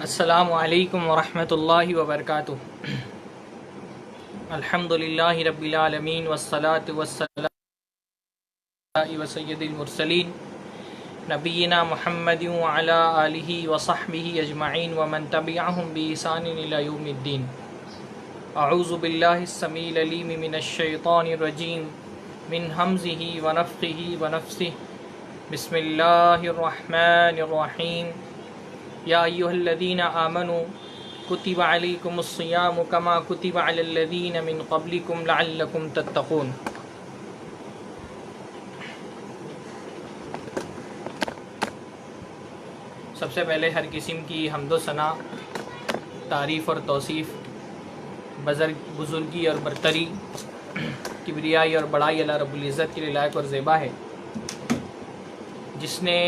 السلام علیکم ورحمۃ اللہ وبرکاتہ۔ الحمدللہ رب العالمین والصلاة والسلام علی سید المرسلین نبینا محمد وعلی آلہ وصحبہ اجمعین ومن تبعہم بإحسان الی یوم الدین۔ اعوذ باللہ السمیع العلیم من الشیطان الرجیم من ہمزہ ونفخہ ونفثہ۔ بسم اللہ الرحمن الرحیم۔ یا ایھا الذین آمنوا کتب علیکم الصیام کما کتب علی الذین من قبلکم لعلکم تتقون۔ سب سے پہلے ہر قسم کی حمد و ثنا، تعریف اور توصیف بزرگی اور برتری، کبریائی اور بڑائی اللہ رب العزت کے لیے لائق اور زیبا ہے، جس نے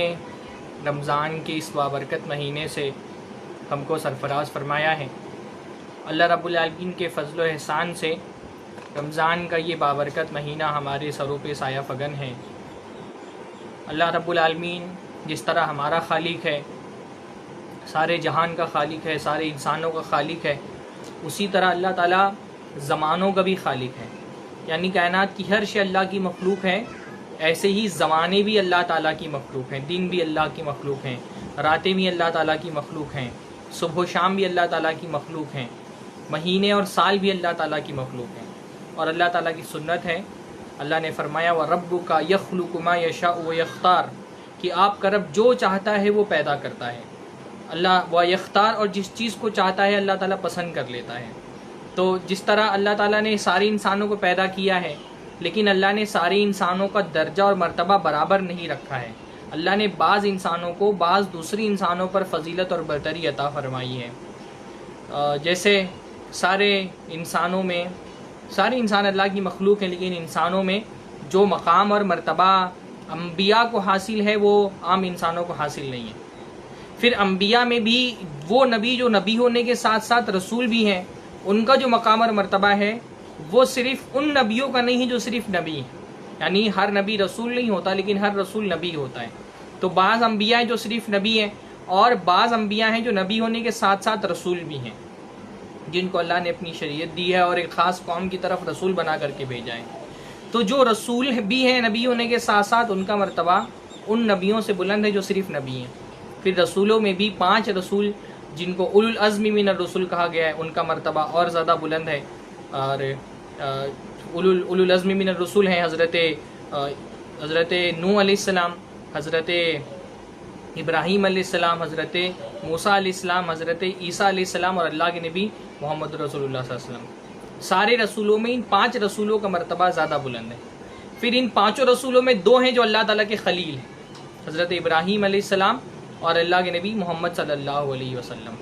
رمضان کے اس بابرکت مہینے سے ہم کو سرفراز فرمایا ہے۔ اللہ رب العالمین کے فضل و احسان سے رمضان کا یہ بابرکت مہینہ ہمارے سروں پہ سایہ فگن ہے۔ اللہ رب العالمین جس طرح ہمارا خالق ہے، سارے جہان کا خالق ہے، سارے انسانوں کا خالق ہے، اسی طرح اللہ تعالیٰ زمانوں کا بھی خالق ہے، یعنی کائنات کی ہر شے اللہ کی مخلوق ہے۔ ایسے ہی زمانے بھی اللہ تعالیٰ کی مخلوق ہیں، دن بھی اللہ کی مخلوق ہیں، راتیں بھی اللہ تعالیٰ کی مخلوق ہیں، صبح و شام بھی اللہ تعالیٰ کی مخلوق ہیں، مہینے اور سال بھی اللہ تعالیٰ کی مخلوق ہیں۔ اور اللہ تعالیٰ کی سنت ہے، اللہ نے فرمایا وَرَبُّكَ يَخْلُقُ مَا يَشَاءُ وَيَخْتَارُ، کہ آپ کا رب جو چاہتا ہے وہ پیدا کرتا ہے۔ اللہ وَيَخْتَارُ، اور جس چیز کو چاہتا ہے اللہ تعالیٰ پسند کر لیتا ہے۔ تو جس طرح اللہ تعالیٰ نے سارے انسانوں کو پیدا کیا ہے، لیکن اللہ نے سارے انسانوں کا درجہ اور مرتبہ برابر نہیں رکھا ہے۔ اللہ نے بعض انسانوں کو بعض دوسری انسانوں پر فضیلت اور برتری عطا فرمائی ہے۔ جیسے سارے انسان اللہ کی مخلوق ہیں، لیکن انسانوں میں جو مقام اور مرتبہ انبیاء کو حاصل ہے وہ عام انسانوں کو حاصل نہیں ہے۔ پھر انبیاء میں بھی وہ نبی جو نبی ہونے کے ساتھ ساتھ رسول بھی ہیں، ان کا جو مقام اور مرتبہ ہے وہ صرف ان نبیوں کا نہیں جو صرف نبی ہیں، یعنی ہر نبی رسول نہیں ہوتا لیکن ہر رسول نبی ہوتا ہے۔ تو بعض انبیاء ہیں جو صرف نبی ہیں، اور بعض انبیاء ہیں جو نبی ہونے کے ساتھ ساتھ رسول بھی ہیں، جن کو اللہ نے اپنی شریعت دی ہے اور ایک خاص قوم کی طرف رسول بنا کر کے بھیجا ہے۔ تو جو رسول بھی ہیں نبی ہونے کے ساتھ ساتھ، ان کا مرتبہ ان نبیوں سے بلند ہے جو صرف نبی ہیں۔ پھر رسولوں میں بھی 5 رسول جن کو اولو العزم من الرسل کہا گیا ہے، ان کا مرتبہ اور زیادہ بلند ہے۔ اور اولو العزم من الرسل ہیں حضرت نوح علیہ السلام، حضرت ابراہیم علیہ السلام، حضرت موسیٰ علیہ السلام، حضرت عیسیٰ علیہ السلام، اور اللہ کے نبی محمد رسول اللہ صلی اللہ علیہ وسلم۔ سارے رسولوں میں ان 5 رسولوں کا مرتبہ زیادہ بلند ہے۔ پھر ان 5 رسولوں میں 2 ہیں جو اللہ تعالیٰ کے خلیل ہیں، حضرت ابراہیم علیہ السلام اور اللہ کے نبی محمد صلی اللہ علیہ وسلم۔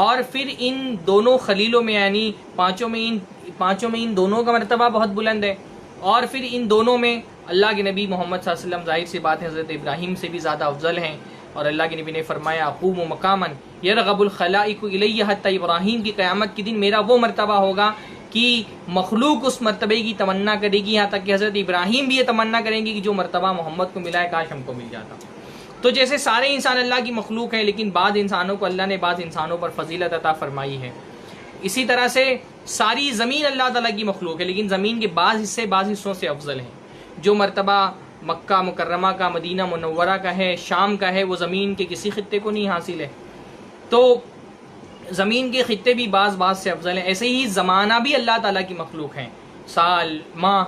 اور پھر ان دونوں خلیلوں میں، یعنی پانچوں میں ان دونوں کا مرتبہ بہت بلند ہے۔ اور پھر ان دونوں میں اللہ کے نبی محمد صلی اللہ علیہ وسلم ظاہر سی بات ہے حضرت ابراہیم سے بھی زیادہ افضل ہیں۔ اور اللہ کے نبی نے فرمایا اقوم مقاما یرغب الخلائق الی حتی ابراہیم، کی قیامت کے دن میرا وہ مرتبہ ہوگا کہ مخلوق اس مرتبے کی تمنا کرے گی، یہاں تک کہ حضرت ابراہیم بھی یہ تمنا کریں گے کہ جو مرتبہ محمد کو ملا ہے کاش ہم کو مل جاتا۔ تو جیسے سارے انسان اللہ کی مخلوق ہیں، لیکن بعض انسانوں کو اللہ نے بعض انسانوں پر فضیلت عطا فرمائی ہے۔ اسی طرح سے ساری زمین اللہ تعالیٰ کی مخلوق ہے، لیکن زمین کے بعض حصے بعض حصوں سے افضل ہیں۔ جو مرتبہ مکہ مکرمہ کا، مدینہ منورہ کا ہے، شام کا ہے، وہ زمین کے کسی خطے کو نہیں حاصل ہے۔ تو زمین کے خطے بھی بعض سے افضل ہیں۔ ایسے ہی زمانہ بھی اللہ تعالیٰ کی مخلوق ہیں، سال، ماہ،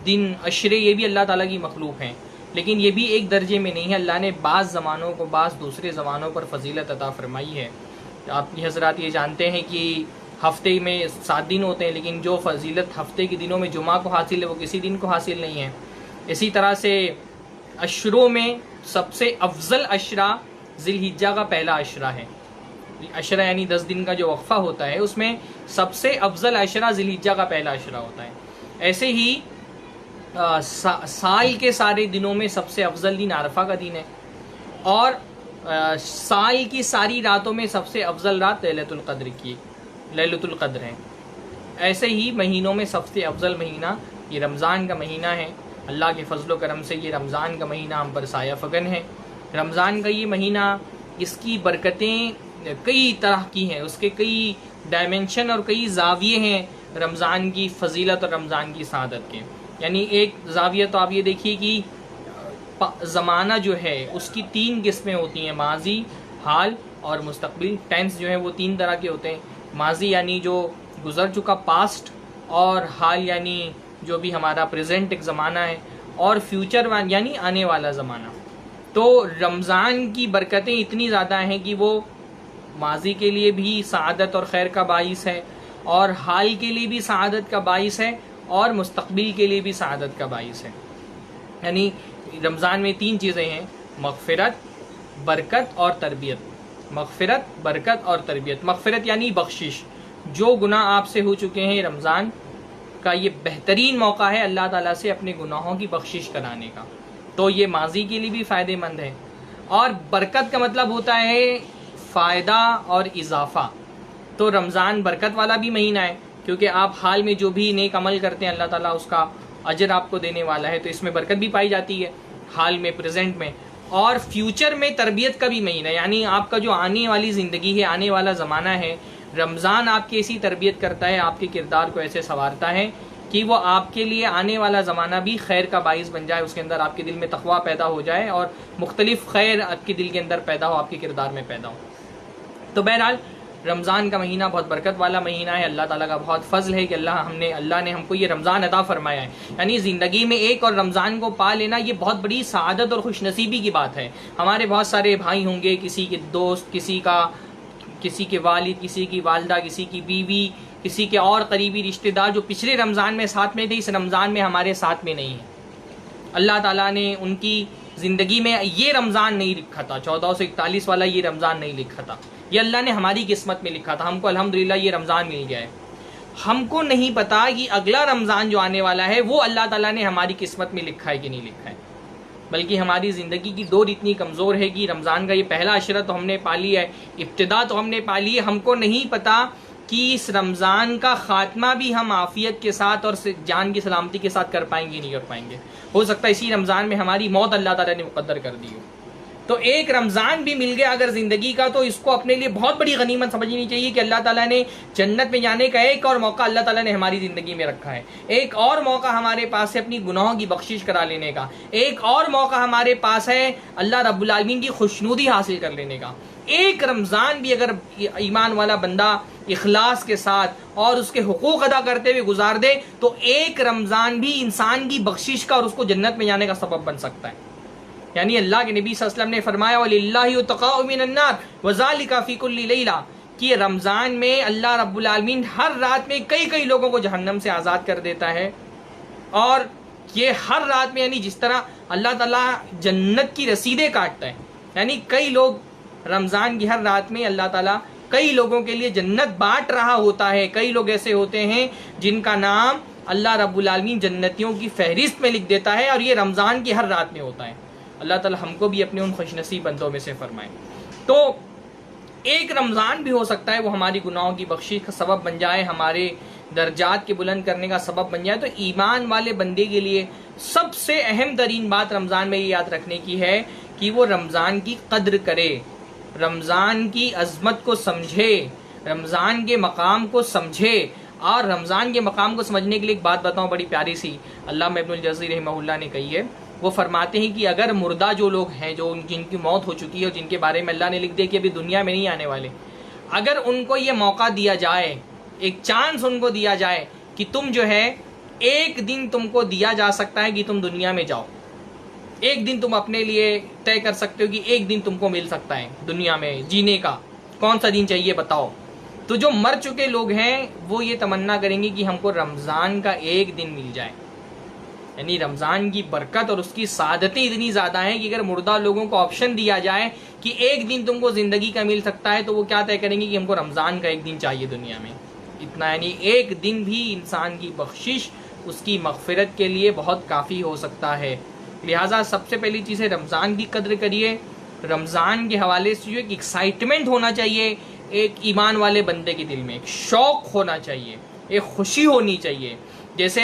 دن، عشرے، یہ بھی اللہ تعالیٰ کی مخلوق ہیں، لیکن یہ بھی ایک درجے میں نہیں ہے۔ اللہ نے بعض زمانوں کو بعض دوسرے زمانوں پر فضیلت عطا فرمائی ہے۔ آپ حضرات یہ جانتے ہیں کہ ہفتے میں 7 دن ہوتے ہیں، لیکن جو فضیلت ہفتے کے دنوں میں جمعہ کو حاصل ہے وہ کسی دن کو حاصل نہیں ہے۔ اسی طرح سے عشروں میں سب سے افضل عشرہ ذی الحجہ کا پہلا عشرہ ہے۔ عشرہ یعنی 10 دن کا جو وقفہ ہوتا ہے، اس میں سب سے افضل عشرہ ذی الحجہ کا پہلا عشرہ ہوتا ہے۔ ایسے ہی سال کے سارے دنوں میں سب سے افضل دن عرفہ کا دن ہے، اور سال کی ساری راتوں میں سب سے افضل رات لیلۃ القدر ہے۔ ایسے ہی مہینوں میں سب سے افضل مہینہ یہ رمضان کا مہینہ ہے۔ اللہ کے فضل و کرم سے یہ رمضان کا مہینہ ہم پر سایہ فگن ہے۔ رمضان کا یہ مہینہ اس کی برکتیں کئی طرح کی ہیں، اس کے کئی ڈائمنشن اور کئی زاویے ہیں رمضان کی فضیلت اور رمضان کی سعادت کے. یعنی ایک زاویہ تو آپ یہ دیکھیے کہ زمانہ جو ہے اس کی 3 قسمیں ہوتی ہیں، ماضی، حال اور مستقبل. ٹینس جو ہے وہ 3 طرح کے ہوتے ہیں. ماضی یعنی جو گزر چکا پاسٹ، اور حال یعنی جو بھی ہمارا پریزنٹ ایک زمانہ ہے، اور فیوچر یعنی آنے والا زمانہ. تو رمضان کی برکتیں اتنی زیادہ ہیں کہ وہ ماضی کے لیے بھی سعادت اور خیر کا باعث ہے، اور حال کے لیے بھی سعادت کا باعث ہے، اور مستقبل کے لیے بھی سعادت کا باعث ہے. یعنی رمضان میں 3 چیزیں ہیں: مغفرت، برکت اور تربیت. مغفرت، برکت اور تربیت. مغفرت یعنی بخشش. جو گناہ آپ سے ہو چکے ہیں، رمضان کا یہ بہترین موقع ہے اللہ تعالیٰ سے اپنے گناہوں کی بخشش کرانے کا. تو یہ ماضی کے لیے بھی فائدہ مند ہے. اور برکت کا مطلب ہوتا ہے فائدہ اور اضافہ. تو رمضان برکت والا بھی مہینہ ہے، کیونکہ آپ حال میں جو بھی نیک عمل کرتے ہیں اللہ تعالیٰ اس کا اجر آپ کو دینے والا ہے، تو اس میں برکت بھی پائی جاتی ہے حال میں، پریزنٹ میں. اور فیوچر میں تربیت کا بھی مہینہ، یعنی آپ کا جو آنے والی زندگی ہے، آنے والا زمانہ ہے، رمضان آپ کی ایسی تربیت کرتا ہے، آپ کے کردار کو ایسے سنوارتا ہے کہ وہ آپ کے لیے آنے والا زمانہ بھی خیر کا باعث بن جائے، اس کے اندر آپ کے دل میں تقویٰ پیدا ہو جائے، اور مختلف خیر آپ کے دل کے اندر پیدا ہو، آپ کے کردار میں پیدا ہو. تو بہرحال رمضان کا مہینہ بہت برکت والا مہینہ ہے. اللہ تعالیٰ کا بہت فضل ہے کہ اللہ نے ہم کو یہ رمضان عطا فرمایا ہے. یعنی زندگی میں ایک اور رمضان کو پا لینا یہ بہت بڑی سعادت اور خوش نصیبی کی بات ہے. ہمارے بہت سارے بھائی ہوں گے، کسی کے دوست، کسی کے والد، کسی کی والدہ، کسی کی بیوی، کسی کے اور قریبی رشتہ دار جو پچھلے رمضان میں ساتھ میں تھے، اس رمضان میں ہمارے ساتھ میں نہیں ہیں. اللہ تعالیٰ نے ان کی زندگی میں یہ رمضان نہیں لکھا تھا، 1441 والا یہ رمضان نہیں لکھا تھا. یہ اللہ نے ہماری قسمت میں لکھا تھا. ہم کو الحمدللہ یہ رمضان مل گیا ہے. ہم کو نہیں پتا کہ اگلا رمضان جو آنے والا ہے وہ اللہ تعالیٰ نے ہماری قسمت میں لکھا ہے کہ نہیں لکھا ہے. بلکہ ہماری زندگی کی دور اتنی کمزور ہے کہ رمضان کا یہ پہلا عشرہ تو ہم نے پا لیا ہے، ابتدا تو ہم نے پا لی ہے. ہم کو نہیں پتا کہ اس رمضان کا خاتمہ بھی ہم عافیت کے ساتھ اور جان کی سلامتی کے ساتھ کر پائیں گے نہیں کر پائیں گے. ہو سکتا ہے اسی رمضان میں ہماری موت اللہ تعالیٰ نے مقدر کر دی ہو. تو ایک رمضان بھی مل گیا اگر زندگی کا، تو اس کو اپنے لیے بہت بڑی غنیمت سمجھنی چاہیے کہ اللہ تعالیٰ نے جنت میں جانے کا ایک اور موقع اللہ تعالیٰ نے ہماری زندگی میں رکھا ہے. ایک اور موقع ہمارے پاس ہے اپنی گناہوں کی بخشش کرا لینے کا. ایک اور موقع ہمارے پاس ہے اللہ رب العالمین کی خوشنودی حاصل کر لینے کا. ایک رمضان بھی اگر ایمان والا بندہ اخلاص کے ساتھ اور اس کے حقوق ادا کرتے ہوئے گزار دے، تو ایک رمضان بھی انسان کی بخشش کا اور اس کو جنت میں جانے کا سبب بن سکتا ہے. یعنی اللہ کے نبی صلی اللہ علیہ وسلم نے فرمایا وَلِلَّهِ يُتَقَاءُ مِنَ النَّارِ وَذَلِكَ فِي كُلِّ لَيْلَةٍ، کہ رمضان میں اللہ رب العالمین ہر رات میں کئی لوگوں کو جہنم سے آزاد کر دیتا ہے. اور یہ ہر رات میں، یعنی جس طرح اللہ تعالیٰ جنت کی رسیدیں کاٹتا ہے، یعنی کئی لوگ رمضان کی ہر رات میں اللہ تعالیٰ کئی لوگوں کے لیے جنت بانٹ رہا ہوتا ہے. کئی لوگ ایسے ہوتے ہیں جن کا نام اللہ رب العالمین جنتیوں کی فہرست میں لکھ دیتا ہے، اور یہ رمضان کی ہر رات میں ہوتا ہے. اللہ تعالیٰ ہم کو بھی اپنے ان خوش نصیب بندوں میں سے فرمائے. تو ایک رمضان بھی ہو سکتا ہے وہ ہماری گناہوں کی بخشش کا سبب بن جائے، ہمارے درجات کے بلند کرنے کا سبب بن جائے. تو ایمان والے بندے کے لیے سب سے اہم ترین بات رمضان میں یہ یاد رکھنے کی ہے کہ وہ رمضان کی قدر کرے، رمضان کی عظمت کو سمجھے، رمضان کے مقام کو سمجھے. اور رمضان کے مقام کو سمجھنے کے لیے ایک بات بتاؤں بڑی پیاری سی، علامہ ابن الجوزی رحمہ اللہ نے کہی ہے. وہ فرماتے ہیں کہ اگر مردہ جو لوگ ہیں، جو جن کی موت ہو چکی ہے اور جن کے بارے میں اللہ نے لکھ دیا کہ ابھی دنیا میں نہیں آنے والے، اگر ان کو یہ موقع دیا جائے، ایک چانس ان کو دیا جائے کہ تم جو ہے ایک دن تم کو دیا جا سکتا ہے کہ تم دنیا میں جاؤ، ایک دن تم اپنے لیے طے کر سکتے ہو کہ ایک دن تم کو مل سکتا ہے دنیا میں جینے کا، کون سا دن چاہیے بتاؤ. تو جو مر چکے لوگ ہیں وہ یہ تمنا کریں گے کہ ہم کو رمضان کا ایک دن مل جائے. یعنی رمضان کی برکت اور اس کی سعادتیں اتنی زیادہ ہیں کہ اگر مردہ لوگوں کو آپشن دیا جائے کہ ایک دن تم کو زندگی کا مل سکتا ہے، تو وہ کیا طے کریں گے کہ ہم کو رمضان کا ایک دن چاہیے دنیا میں. اتنا یعنی ایک دن بھی انسان کی بخشش اس کی مغفرت کے لیے بہت کافی ہو سکتا ہے. لہٰذا سب سے پہلی چیز ہے رمضان کی قدر کریے. رمضان کے حوالے سے جو ایک ایکسائٹمنٹ ہونا چاہیے ایک ایمان والے بندے کے دل میں، ایک شوق ہونا چاہیے، ایک خوشی ہونی چاہیے. جیسے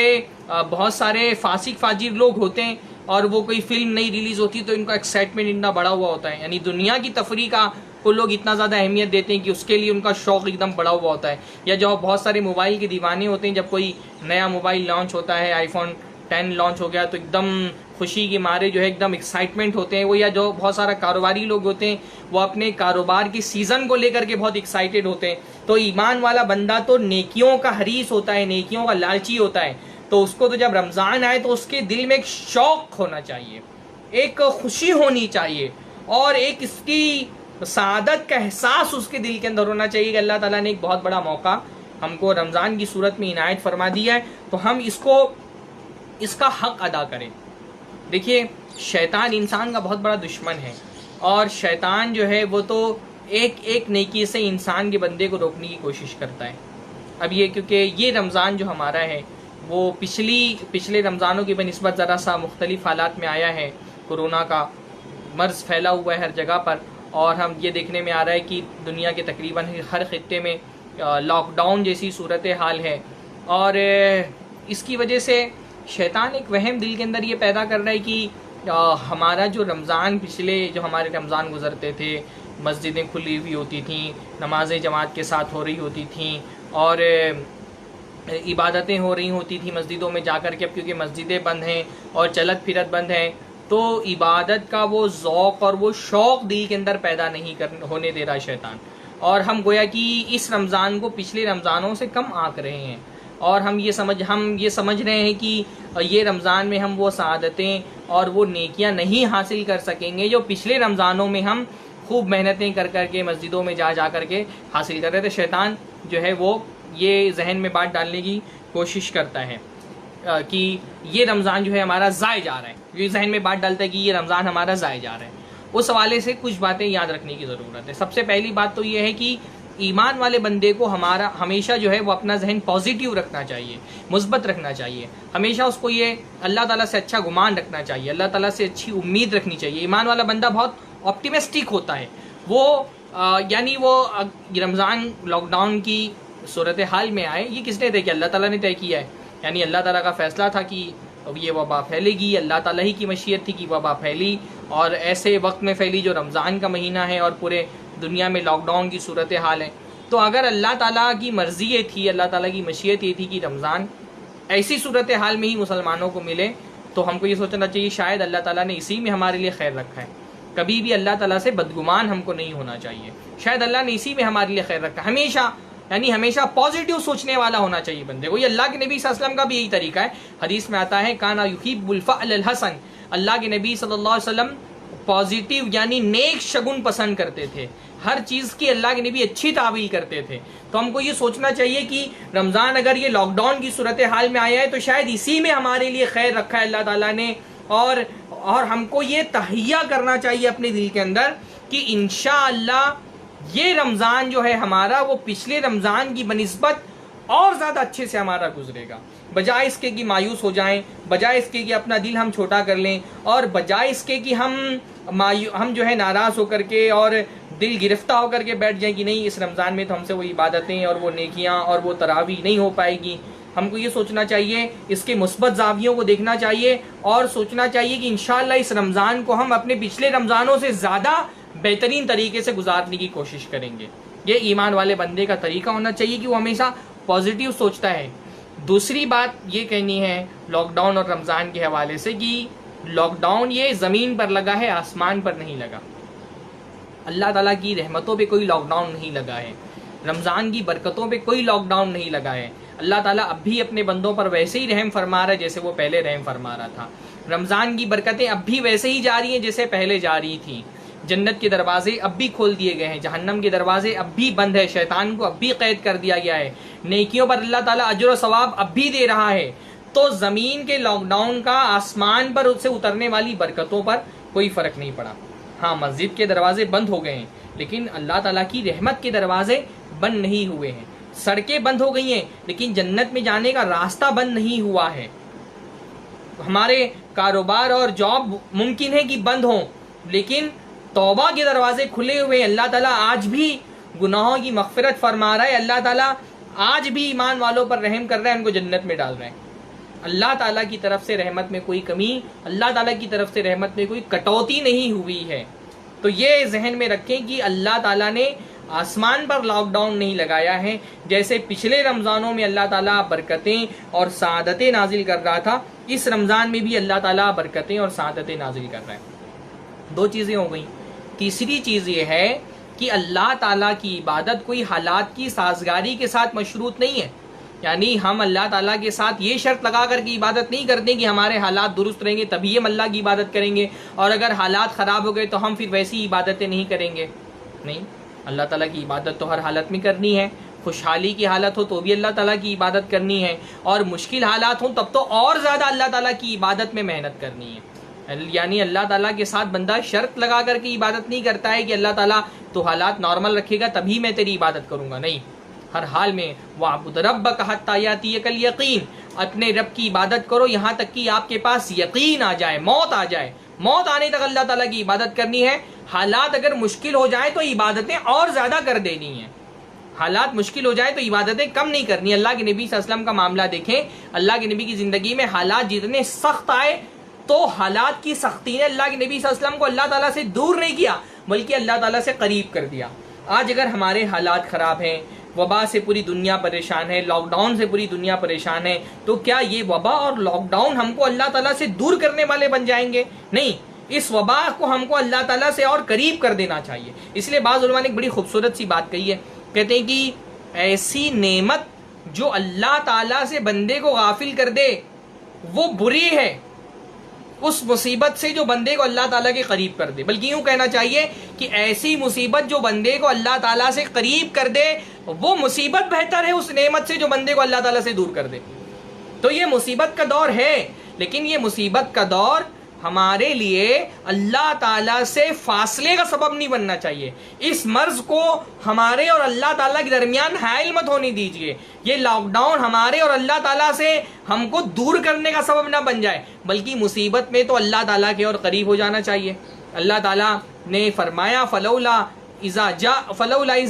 بہت سارے فاسق فاجر لوگ ہوتے ہیں اور وہ کوئی فلم نئی ریلیز ہوتی ہے تو ان کا ایکسائٹمنٹ اتنا بڑا ہوا ہوتا ہے. یعنی دنیا کی تفریح کا کو لوگ اتنا زیادہ اہمیت دیتے ہیں کہ اس کے لیے ان کا شوق ایک دم بڑا ہوا ہوتا ہے. یا جو بہت سارے موبائل کے دیوانے ہوتے ہیں، جب کوئی نیا موبائل لانچ ہوتا ہے، آئی فون 10 لانچ ہو گیا تو ایک دم خوشی کے مارے جو ہے ایک دم ایکسائٹمنٹ ہوتے ہیں وہ. یا جو بہت سارا کاروباری لوگ ہوتے ہیں وہ اپنے کاروبار کی سیزن کو لے کر کے بہت ایکسائٹیڈ ہوتے ہیں. تو ایمان والا بندہ تو نیکیوں کا حریص ہوتا ہے، نیکیوں کا لالچی ہوتا ہے. تو اس کو تو جب رمضان آئے تو اس کے دل میں ایک شوق ہونا چاہیے، ایک خوشی ہونی چاہیے، اور ایک اس کی سعادت کا احساس اس کے دل کے اندر ہونا چاہیے کہ اللہ تعالیٰ نے ایک بہت بڑا موقع ہم کو رمضان کی صورت میں عنایت فرما دیا ہے، تو ہم اس کا حق ادا کریں. دیکھیے شیطان انسان کا بہت بڑا دشمن ہے، اور شیطان جو ہے وہ تو ایک نیکی سے انسان کے بندے کو روکنے کی کوشش کرتا ہے. اب یہ کیونکہ یہ رمضان جو ہمارا ہے وہ پچھلے رمضانوں کی بنسبت ذرا سا مختلف حالات میں آیا ہے. کورونا کا مرض پھیلا ہوا ہے ہر جگہ پر، اور ہم یہ دیکھنے میں آ رہا ہے کہ دنیا کے تقریباً ہر خطے میں لاک ڈاؤن جیسی صورت حال ہے. اور اس کی وجہ سے شیطان ایک وہم دل کے اندر یہ پیدا کر رہا ہے کہ ہمارا جو رمضان جو ہمارے رمضان گزرتے تھے، مسجدیں کھلی ہوئی ہوتی تھیں، نمازیں جماعت کے ساتھ ہو رہی ہوتی تھیں، اور عبادتیں ہو رہی ہوتی تھیں مسجدوں میں جا کر کے. اب کیونکہ مسجدیں بند ہیں اور چلت پھرت بند ہیں تو عبادت کا وہ ذوق اور وہ شوق دل کے اندر پیدا نہیں ہونے دے رہا شیطان. اور ہم گویا کہ اس رمضان کو پچھلے رمضانوں سے کم آنک رہے ہیں، اور ہم یہ سمجھ رہے ہیں کہ یہ رمضان میں ہم وہ سعادتیں اور وہ نیکیاں نہیں حاصل کر سکیں گے جو پچھلے رمضانوں میں ہم خوب محنتیں کر کر کے مسجدوں میں جا کر کے حاصل کر رہے تھے. شیطان جو ہے وہ یہ ذہن میں بات ڈالنے کی کوشش کرتا ہے کہ یہ رمضان جو ہے ہمارا ضائع جا رہا ہے. یہ ذہن میں بات ڈالتا ہے کہ یہ رمضان ہمارا ضائع جا رہا ہے. اس حوالے سے کچھ باتیں یاد رکھنے کی ضرورت ہے. سب سے پہلی بات تو یہ ہے کہ ایمان والے بندے کو ہمیشہ جو ہے وہ اپنا ذہن پازیٹیو رکھنا چاہیے، مثبت رکھنا چاہیے. ہمیشہ اس کو یہ اللہ تعالیٰ سے اچھا گمان رکھنا چاہیے، اللہ تعالیٰ سے اچھی امید رکھنی چاہیے. ایمان والا بندہ بہت آپٹیمسٹک ہوتا ہے. یعنی وہ رمضان لاک ڈاؤن کی صورتحال میں آئے، یہ کس نے طے کیا؟ اللہ تعالیٰ نے طے کیا ہے. یعنی اللہ تعالیٰ کا فیصلہ تھا کہ یہ وبا پھیلے گی، اللہ تعالیٰ ہی کی مشیت تھی کہ وبا پھیلی، اور ایسے وقت میں پھیلی جو رمضان کا مہینہ ہے اور پورے دنیا میں لاک ڈاؤن کی صورتحال ہے. تو اگر اللہ تعالیٰ کی مرضی یہ تھی، اللہ تعالیٰ کی مشیت یہ تھی کہ رمضان ایسی صورتحال میں ہی مسلمانوں کو ملے، تو ہم کو یہ سوچنا چاہیے شاید اللہ تعالیٰ نے اسی میں ہمارے لیے خیر رکھا ہے. کبھی بھی اللہ تعالیٰ سے بدگمان ہم کو نہیں ہونا چاہیے. شاید اللہ نے اسی میں ہمارے لیے خیر رکھا ہے. ہمیشہ پازیٹیو سوچنے والا ہونا چاہیے بندے کو. یہ اللہ کے نبی صلی اللہ علیہ وسلم کا بھی یہی طریقہ ہے. حدیث میں آتا ہے کانا یحب الفعل الحسن، اللہ کے نبی صلی اللہ علیہ وسلم پازیٹیو یعنی نیک شگن پسند کرتے تھے. ہر چیز کی اللہ کے نبی اچھی تعبیر کرتے تھے. تو ہم کو یہ سوچنا چاہیے کہ رمضان اگر یہ لاک ڈاؤن کی صورتحال میں آیا ہے تو شاید اسی میں ہمارے لیے خیر رکھا ہے اللہ تعالیٰ نے. اور ہم کو یہ تہیہ کرنا چاہیے اپنے دل کے اندر کہ انشاءاللہ یہ رمضان جو ہے ہمارا وہ پچھلے رمضان کی بنسبت اور زیادہ اچھے سے ہمارا گزرے گا. بجائے اس کے کہ مایوس ہو جائیں، بجائے اس کے کہ اپنا دل ہم چھوٹا کر لیں، اور بجائے اس کے کہ ہم جو ہے ناراض ہو کر کے اور دل گرفتہ ہو کر کے بیٹھ جائیں کہ نہیں اس رمضان میں تو ہم سے وہ عبادتیں اور وہ نیکیاں اور وہ تراویح نہیں ہو پائے گی. ہم کو یہ سوچنا چاہیے، اس کے مثبت زاویوں کو دیکھنا چاہیے، اور سوچنا چاہیے کہ انشاءاللہ اس رمضان کو ہم اپنے پچھلے رمضانوں سے زیادہ بہترین طریقے سے گزارنے کی کوشش کریں گے. یہ ایمان والے بندے کا طریقہ ہونا چاہیے کہ وہ ہمیشہ پازیٹیو سوچتا ہے. دوسری بات یہ کہنی ہے لاک ڈاؤن اور رمضان کے حوالے سے کہ لاک ڈاؤن یہ زمین پر لگا ہے، آسمان پر نہیں لگا. اللہ تعالیٰ کی رحمتوں پہ کوئی لاک ڈاؤن نہیں لگا ہے، رمضان کی برکتوں پہ کوئی لاک ڈاؤن نہیں لگا ہے. اللہ تعالیٰ اب بھی اپنے بندوں پر ویسے ہی رحم فرما رہا ہے جیسے وہ پہلے رحم فرما رہا تھا. رمضان کی برکتیں اب بھی ویسے ہی جاری ہیں جیسے پہلے جاری تھیں. جنت کے دروازے اب بھی کھول دیے گئے ہیں، جہنم کے دروازے اب بھی بند ہے، شیطان کو اب بھی قید کر دیا گیا ہے، نیکیوں پر اللہ تعالیٰ اجر و ثواب اب بھی دے رہا ہے. تو زمین کے لاک ڈاؤن کا آسمان پر اس سے اترنے والی برکتوں پر کوئی فرق نہیں پڑا. ہاں مسجد کے دروازے بند ہو گئے ہیں لیکن اللہ تعالیٰ کی رحمت کے دروازے بند نہیں ہوئے ہیں. سڑکیں بند ہو گئی ہیں لیکن جنت میں جانے کا راستہ بند نہیں ہوا ہے. ہمارے کاروبار اور جاب ممکن ہے کہ بند ہوں لیکن توبہ کے دروازے کھلے ہوئے ہیں. اللہ تعالیٰ آج بھی گناہوں کی مغفرت فرما رہا ہے. اللہ تعالیٰ آج بھی ایمان والوں پر رحم کر رہا ہے، ان کو جنت میں ڈال رہا ہے. اللہ تعالیٰ کی طرف سے رحمت میں کوئی کمی، اللہ تعالیٰ کی طرف سے رحمت میں کوئی کٹوتی نہیں ہوئی ہے۔ تو یہ ذہن میں رکھیں کہ اللہ تعالیٰ نے آسمان پر لاک ڈاؤن نہیں لگایا ہے، جیسے پچھلے رمضانوں میں اللہ تعالیٰ برکتیں اور سعادتیں نازل کر رہا تھا، اس رمضان میں بھی اللہ تعالیٰ برکتیں اور سعادتیں نازل کر رہا ہے۔ دو چیزیں ہو گئیں۔ تیسری چیز یہ ہے کہ اللہ تعالیٰ کی عبادت کوئی حالات کی سازگاری کے ساتھ مشروط نہیں ہے، یعنی ہم اللہ تعالیٰ کے ساتھ یہ شرط لگا کر کے عبادت نہیں کرتے کہ ہمارے حالات درست رہیں گے تبھی ہم اللہ کی عبادت کریں گے، اور اگر حالات خراب ہو گئے تو ہم پھر ویسی عبادتیں نہیں کریں گے۔ نہیں، اللہ تعالیٰ کی عبادت تو ہر حالت میں کرنی ہے۔ خوشحالی کی حالت ہو تو بھی اللہ تعالیٰ کی عبادت کرنی ہے، اور مشکل حالات ہوں تب تو اور زیادہ اللہ تعالیٰ کی عبادت میں محنت کرنی ہے۔ یعنی اللہ تعالیٰ کے ساتھ بندہ شرط لگا کر کے عبادت نہیں کرتا ہے کہ اللہ تعالیٰ تو حالات نارمل رکھے گا تبھی میں تیری عبادت کروں گا، نہیں، ہر حال میں وَاعْبُدْ رَبَّكَ حَتَّىٰ يَأْتِيَكَ الْيَقِينُ، اپنے رب کی عبادت کرو یہاں تک کہ آپ کے پاس یقین آ جائے، موت آ جائے، موت آنے تک اللہ تعالیٰ کی عبادت کرنی ہے۔ حالات اگر مشکل ہو جائیں تو عبادتیں اور زیادہ کر دینی ہیں، حالات مشکل ہو جائے تو عبادتیں کم نہیں کرنی۔ اللہ کے نبی صلی اللہ علیہ وسلم کا معاملہ دیکھیں، اللہ کے نبی کی زندگی میں حالات جتنے سخت آئے تو حالات کی سختی نے اللہ کے نبی صلی اللہ علیہ وسلم کو اللہ تعالیٰ سے دور نہیں کیا بلکہ اللہ تعالیٰ سے قریب کر دیا۔ آج اگر ہمارے حالات خراب ہیں، وبا سے پوری دنیا پریشان ہے، لاک ڈاؤن سے پوری دنیا پریشان ہے، تو کیا یہ وبا اور لاک ڈاؤن ہم کو اللہ تعالیٰ سے دور کرنے والے بن جائیں گے؟ نہیں، اس وبا کو ہم کو اللہ تعالیٰ سے اور قریب کر دینا چاہیے۔ اس لیے بعض علماء نے ایک بڑی خوبصورت سی بات کہی ہے، کہتے ہیں کہ ایسی نعمت جو اللہ تعالیٰ سے بندے کو غافل کر دے وہ بری ہے اس مصیبت سے جو بندے کو اللہ تعالیٰ کے قریب کر دے، بلکہ یوں کہنا چاہیے کہ ایسی مصیبت جو بندے کو اللہ تعالیٰ سے قریب کر دے وہ مصیبت بہتر ہے اس نعمت سے جو بندے کو اللہ تعالیٰ سے دور کر دے۔ تو یہ مصیبت کا دور ہے، لیکن یہ مصیبت کا دور ہمارے لیے اللہ تعالیٰ سے فاصلے کا سبب نہیں بننا چاہیے۔ اس مرض کو ہمارے اور اللہ تعالیٰ کے درمیان حائل مت ہونے دیجیے۔ یہ لاک ڈاؤن ہمارے اور اللہ تعالیٰ سے ہم کو دور کرنے کا سبب نہ بن جائے، بلکہ مصیبت میں تو اللہ تعالیٰ کے اور قریب ہو جانا چاہیے۔ اللہ تعالیٰ نے فرمایا فلولا اذ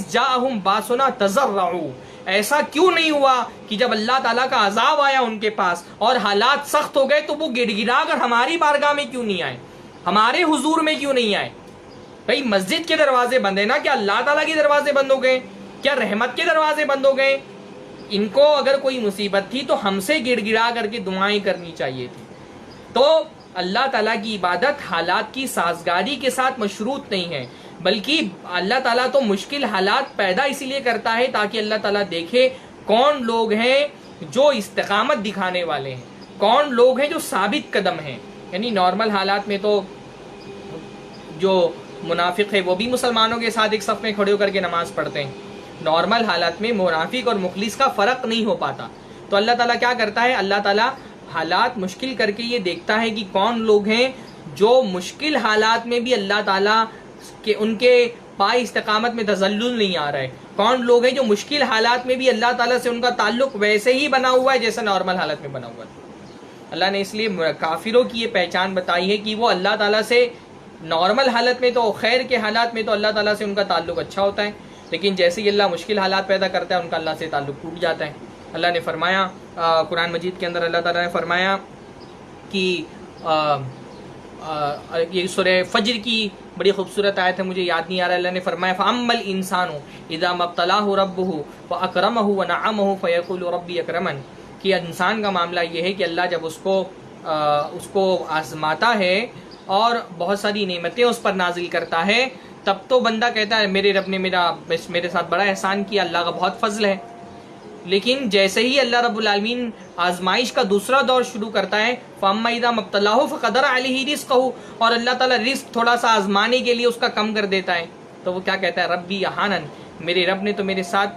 جاءہم باسنا تضرعوا، ایسا کیوں نہیں ہوا کہ جب اللہ تعالیٰ کا عذاب آیا ان کے پاس اور حالات سخت ہو گئے تو وہ گڑ گڑا کر ہماری بارگاہ میں کیوں نہیں آئے، ہمارے حضور میں کیوں نہیں آئے؟ بھئی مسجد کے دروازے بند ہیں نا، کیا اللہ تعالیٰ کے دروازے بند ہو گئے؟ کیا رحمت کے دروازے بند ہو گئے؟ ان کو اگر کوئی مصیبت تھی تو ہم سے گڑ گڑا کر کے دعائیں کرنی چاہیے تھی۔ تو اللہ تعالیٰ کی عبادت حالات کی سازگاری کے ساتھ مشروط نہیں ہے، بلکہ اللہ تعالیٰ تو مشکل حالات پیدا اسی لیے کرتا ہے تاکہ اللہ تعالیٰ دیکھے کون لوگ ہیں جو استقامت دکھانے والے ہیں، کون لوگ ہیں جو ثابت قدم ہیں۔ یعنی نارمل حالات میں تو جو منافق ہے وہ بھی مسلمانوں کے ساتھ ایک صف میں کھڑے ہو کر کے نماز پڑھتے ہیں، نارمل حالات میں منافق اور مخلص کا فرق نہیں ہو پاتا۔ تو اللہ تعالیٰ کیا کرتا ہے؟ اللہ تعالیٰ حالات مشکل کر کے یہ دیکھتا ہے کہ کون لوگ ہیں جو مشکل حالات میں بھی اللہ تعالیٰ کہ ان کے پائے استقامت میں تزلزل نہیں آ رہا ہے، کون لوگ ہیں جو مشکل حالات میں بھی اللہ تعالیٰ سے ان کا تعلق ویسے ہی بنا ہوا ہے جیسے نارمل حالت میں بنا ہوا ہے۔ اللہ نے اس لیے کافروں کی یہ پہچان بتائی ہے کہ وہ اللہ تعالیٰ سے نارمل حالت میں تو خیر کے حالات میں تو اللہ تعالیٰ سے ان کا تعلق اچھا ہوتا ہے، لیکن جیسے ہی اللہ مشکل حالات پیدا کرتا ہے ان کا اللہ سے تعلق ٹوٹ جاتا ہے۔ اللہ نے فرمایا قرآن مجید کے اندر، اللہ تعالیٰ نے فرمایا کہ یہ سورہ فجر کی بڑی خوبصورت آیت ہے، مجھے یاد نہیں آ رہا، اللہ نے فرمایا فَأَمَّا الْإِنسَانُ إِذَا مَا ابْتَلَاهُ رَبُّهُ وَأَكْرَمَهُ وَنَعَمَهُ فَيَقُولُ رَبِّي أَكْرَمَنِ، کہ انسان کا معاملہ یہ ہے کہ اللہ جب اس کو آزماتا ہے اور بہت ساری نعمتیں اس پر نازل کرتا ہے تب تو بندہ کہتا ہے میرے رب نے میرے ساتھ بڑا احسان کیا، اللہ کا بہت فضل ہے۔ لیکن جیسے ہی اللہ رب العالمین آزمائش کا دوسرا دور شروع کرتا ہے فَأَمَّا إِذَا مَا ابْتَلَاهُ فَقَدَرَ عَلَيْهِ رِزْقَهُ، اور اللہ تعالیٰ رزق تھوڑا سا آزمانے کے لیے اس کا کم کر دیتا ہے، تو وہ کیا کہتا ہے ربی اہانن، میرے رب نے تو میرے ساتھ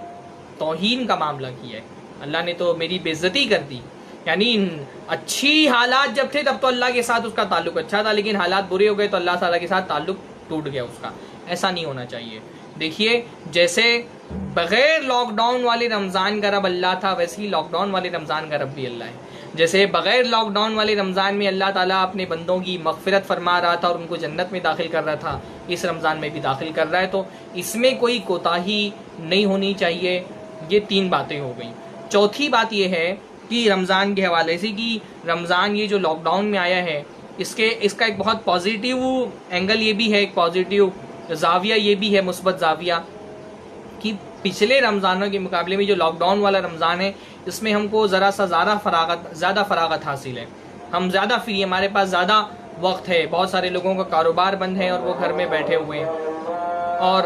توہین کا معاملہ کیا ہے، اللہ نے تو میری بے عزتی کر دی۔ یعنی اچھی حالات جب تھے تب تو اللہ کے ساتھ اس کا تعلق اچھا تھا، لیکن حالات برے ہو گئے تو اللہ تعالیٰ کے ساتھ تعلق ٹوٹ گیا اس کا۔ ایسا نہیں ہونا چاہیے۔ دیکھیے جیسے بغیر لاک ڈاؤن والے رمضان کا رب اللہ تھا، ویسے ہی لاک ڈاؤن والے رمضان کا رب بھی اللہ ہے۔ جیسے بغیر لاک ڈاؤن والے رمضان میں اللہ تعالیٰ اپنے بندوں کی مغفرت فرما رہا تھا اور ان کو جنت میں داخل کر رہا تھا، اس رمضان میں بھی داخل کر رہا ہے، تو اس میں کوئی کوتاہی نہیں ہونی چاہیے۔ یہ تین باتیں ہو گئیں۔ چوتھی بات یہ ہے کہ رمضان کے حوالے سے کہ رمضان یہ جو لاک ڈاؤن میں آیا ہے اس کا ایک بہت پازیٹیو اینگل یہ بھی ہے، ایک پازیٹیو زاویہ یہ بھی ہے، مثبت زاویہ، کہ پچھلے رمضانوں کے مقابلے میں جو لاک ڈاؤن والا رمضان ہے اس میں ہم کو ذرا سا زیادہ فراغت حاصل ہے، ہم زیادہ فری، ہمارے پاس زیادہ وقت ہے، بہت سارے لوگوں کا کاروبار بند ہے اور وہ گھر میں بیٹھے ہوئے ہیں، اور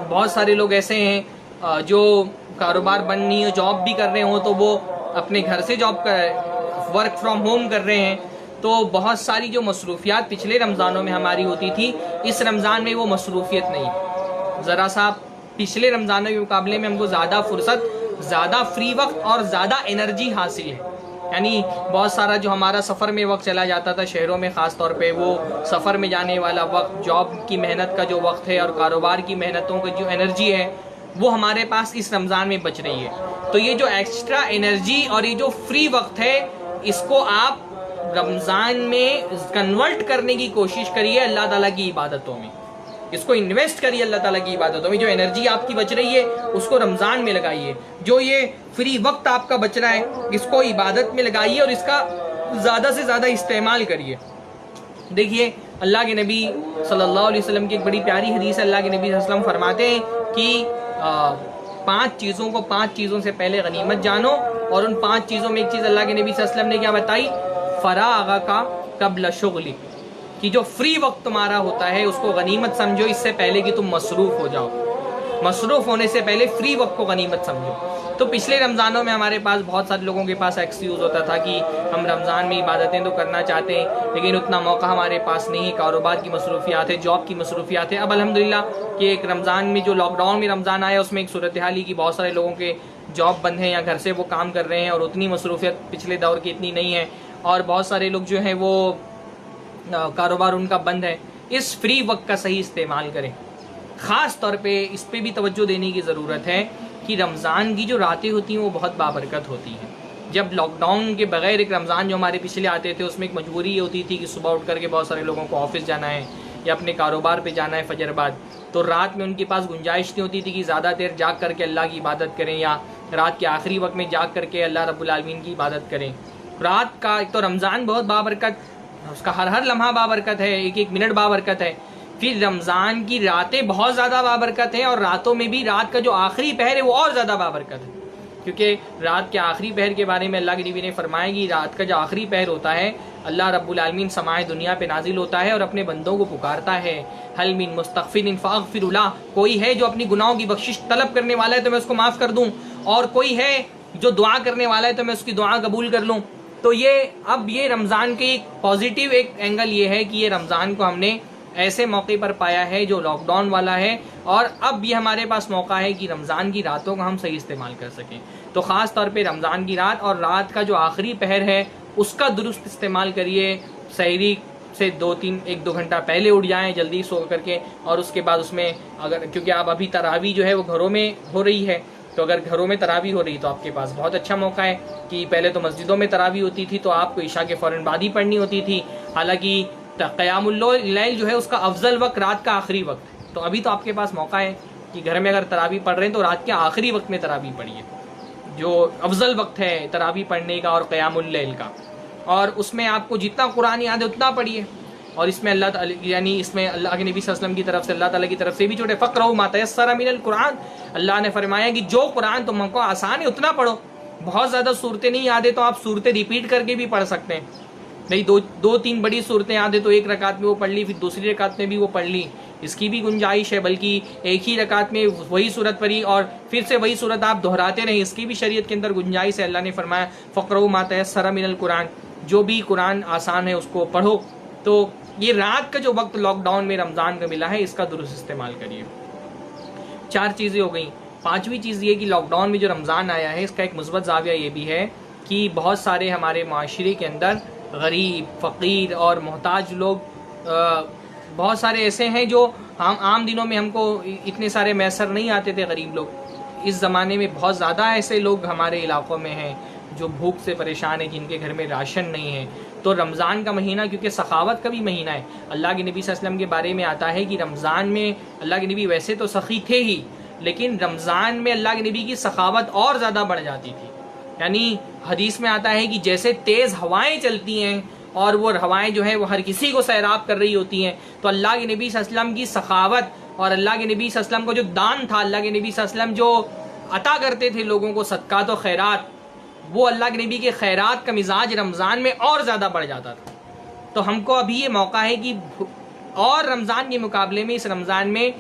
بہت سارے لوگ ایسے ہیں جو کاروبار بند نہیں ہو، جاب بھی کر رہے ہوں تو وہ اپنے گھر سے ورک فرام ہوم کر رہے ہیں، تو بہت ساری جو مصروفیات پچھلے رمضانوں میں ہماری ہوتی تھی اس رمضان میں وہ مصروفیت نہیں، ذرا سا پچھلے رمضانوں کے مقابلے میں ہم کو زیادہ فرصت، زیادہ فری وقت اور زیادہ انرجی حاصل ہے، یعنی بہت سارا جو ہمارا سفر میں وقت چلا جاتا تھا شہروں میں، خاص طور پہ وہ سفر میں جانے والا وقت، جاب کی محنت کا جو وقت ہے اور کاروبار کی محنتوں کی جو انرجی ہے وہ ہمارے پاس اس رمضان میں بچ رہی ہے، تو یہ جو ایکسٹرا انرجی اور یہ جو فری وقت ہے اس کو آپ رمضان میں کنورٹ کرنے کی کوشش کریے اللہ تعالیٰ کی عبادتوں میں، اس کو انویسٹ کریے اللہ تعالیٰ کی عبادتوں میں، جو انرجی آپ کی بچ رہی ہے اس کو رمضان میں لگائیے، جو یہ فری وقت آپ کا بچ رہا ہے اس کو عبادت میں لگائیے اور اس کا زیادہ سے زیادہ استعمال کریے۔ دیکھیے اللہ کے نبی صلی اللہ علیہ وسلم کی ایک بڑی پیاری حدیث ہے، اللہ کے نبی صلی اللہ علیہ وسلم فرماتے ہیں کہ 5 چیزوں سے پہلے غنیمت جانو، اور ان 5 چیزوں میں ایک چیز اللہ کے نبی صلی اللہ علیہ وسلم نے کیا بتائی؟ فراغ کا قبل شغلی، کہ جو فری وقت تمہارا ہوتا ہے اس کو غنیمت سمجھو اس سے پہلے کہ تم مصروف ہو جاؤ، مصروف ہونے سے پہلے فری وقت کو غنیمت سمجھو۔ تو پچھلے رمضانوں میں ہمارے پاس بہت سارے لوگوں کے پاس ایکسکیوز ہوتا تھا کہ ہم رمضان میں عبادتیں تو کرنا چاہتے ہیں لیکن اتنا موقع ہمارے پاس نہیں ہے، کاروبار کی مصروفیات ہے، جاب کی مصروفیات ہے۔ اب الحمدللہ کہ ایک رمضان میں جو لاک ڈاؤن میں رمضان آیا اس میں ایک صورتحال ہی کہ بہت سارے لوگوں کے جاب بند ہیں یا گھر سے وہ کام کر رہے ہیں اور اتنی مصروفیت پچھلے دور کی اتنی نہیں ہے، اور بہت سارے لوگ جو ہیں وہ کاروبار ان کا بند ہے۔ اس فری وقت کا صحیح استعمال کریں، خاص طور پہ اس پہ بھی توجہ دینے کی ضرورت ہے کہ رمضان کی جو راتیں ہوتی ہیں وہ بہت بابرکت ہوتی ہیں۔ جب لاک ڈاؤن کے بغیر ایک رمضان جو ہمارے پچھلے آتے تھے اس میں ایک مجبوری یہ ہوتی تھی کہ صبح اٹھ کر کے بہت سارے لوگوں کو آفس جانا ہے یا اپنے کاروبار پہ جانا ہے فجر بعد، تو رات میں ان کے پاس گنجائش نہیں ہوتی تھی کہ زیادہ دیر جاگ کر کے اللہ کی عبادت کریں یا رات کے آخری وقت میں جاگ کر کے اللہ رب العالمین کی عبادت کریں۔ رات کا ایک تو رمضان بہت بابرکت، اس کا ہر لمحہ بابرکت ہے، ایک منٹ بابرکت ہے، پھر رمضان کی راتیں بہت زیادہ بابرکت ہیں، اور راتوں میں بھی رات کا جو آخری پہر ہے وہ اور زیادہ بابرکت ہے، کیونکہ رات کے آخری پہر کے بارے میں اللہ کے نبی نے فرمایا کہ رات کا جو آخری پہر ہوتا ہے اللہ رب العالمین سمائے دنیا پہ نازل ہوتا ہے اور اپنے بندوں کو پکارتا ہے، حل من مستغفر فاغفر لہ، کوئی ہے جو اپنی گناہوں کی بخشش طلب کرنے والا ہے تو میں اس کو معاف کر دوں، اور کوئی ہے جو دعا کرنے والا ہے تو میں اس کی دعا قبول کر لوں۔ تو یہ رمضان کے ایک پازیٹیو ایک اینگل یہ ہے کہ یہ رمضان کو ہم نے ایسے موقع پر پایا ہے جو لاک ڈاؤن والا ہے، اور اب یہ ہمارے پاس موقع ہے کہ رمضان کی راتوں کا ہم صحیح استعمال کر سکیں۔ تو خاص طور پہ رمضان کی رات اور رات کا جو آخری پہر ہے اس کا درست استعمال کریے، سحری سے 1-2 گھنٹہ پہلے اٹھ جائیں جلدی سو کر کے، اور اس کے بعد اس میں اگر کیونکہ آپ ابھی تراویح جو ہے وہ گھروں میں ہو رہی ہے، تو اگر گھروں میں تراویح ہو رہی تو آپ کے پاس بہت اچھا موقع ہے کہ پہلے تو مسجدوں میں تراویح ہوتی تھی تو آپ کو عشاء کے فوراً بعد ہی پڑھنی ہوتی تھی، حالانکہ قیام اللیل جو ہے اس کا افضل وقت رات کا آخری وقت ہے، تو ابھی تو آپ کے پاس موقع ہے کہ گھر میں اگر تراویح پڑھ رہے ہیں تو رات کے آخری وقت میں تراویح پڑھیے، جو افضل وقت ہے تراویح پڑھنے کا اور قیام اللیل کا، اور اس میں آپ کو جتنا قرآن یاد ہے اتنا پڑھیے، اور اس میں اللہ تعالی یعنی اس میں اللہ کے نبی صلی اللہ علیہ وسلم کی طرف سے اللہ تعالیٰ کی طرف سے بھی چھوٹے فقرؤ ما تیسر من القرآن، اللہ نے فرمایا کہ جو قرآن تم کو آسان ہے اتنا پڑھو، بہت زیادہ صورتیں نہیں یاد ہے تو آپ صورتیں ریپیٹ کر کے بھی پڑھ سکتے ہیں، نہیں 2-3 بڑی صورتیں یاد ہے تو ایک رکعت میں وہ پڑھ لی، پھر دوسری رکعت میں بھی وہ پڑھ لی، اس کی بھی گنجائش ہے، بلکہ ایک ہی رکعت میں وہی صورت پڑھی اور پھر سے وہی صورت آپ دہراتے رہیں، اس کی بھی شریعت کے اندر گنجائش ہے۔ اللہ نے فرمایا فقرؤ ما تیسر من القرآن، جو بھی قرآن آسان ہے اس کو پڑھو۔ تو یہ رات کا جو وقت لاک ڈاؤن میں رمضان کا ملا ہے اس کا درست استعمال کریے۔ 4 چیزیں ہو گئیں، 5ویں چیز یہ کہ لاک ڈاؤن میں جو رمضان آیا ہے اس کا ایک مثبت زاویہ یہ بھی ہے کہ بہت سارے ہمارے معاشرے کے اندر غریب، فقیر اور محتاج لوگ بہت سارے ایسے ہیں جو ہم عام دنوں میں ہم کو اتنے سارے میسر نہیں آتے تھے، غریب لوگ، اس زمانے میں بہت زیادہ ایسے لوگ ہمارے علاقوں میں ہیں جو بھوک سے پریشان ہیں، جن کے گھر میں راشن نہیں ہے۔ تو رمضان کا مہینہ کیونکہ سخاوت کا بھی مہینہ ہے، اللہ کے نبی صلی اللہ علیہ وسلم کے بارے میں آتا ہے کہ رمضان میں اللہ کے نبی ویسے تو سخی تھے ہی، لیکن رمضان میں اللہ کے نبی کی سخاوت اور زیادہ بڑھ جاتی تھی، یعنی حدیث میں آتا ہے کہ جیسے تیز ہوائیں چلتی ہیں اور وہ ہوائیں جو ہیں وہ ہر کسی کو سیراب کر رہی ہوتی ہیں، تو اللہ کے نبی صلی اللہ علیہ وسلم کی سخاوت اور اللہ کے نبی صلی اللہ علیہ وسلم کا جو دان تھا، اللہ کے نبی صلی اللہ علیہ وسلم جو عطا کرتے تھے لوگوں کو صدقات و خیرات، وہ اللہ کے نبی کے خیرات کا مزاج رمضان میں اور زیادہ بڑھ جاتا تھا۔ تو ہم کو ابھی یہ موقع ہے کہ اور رمضان کے مقابلے میں اس رمضان میں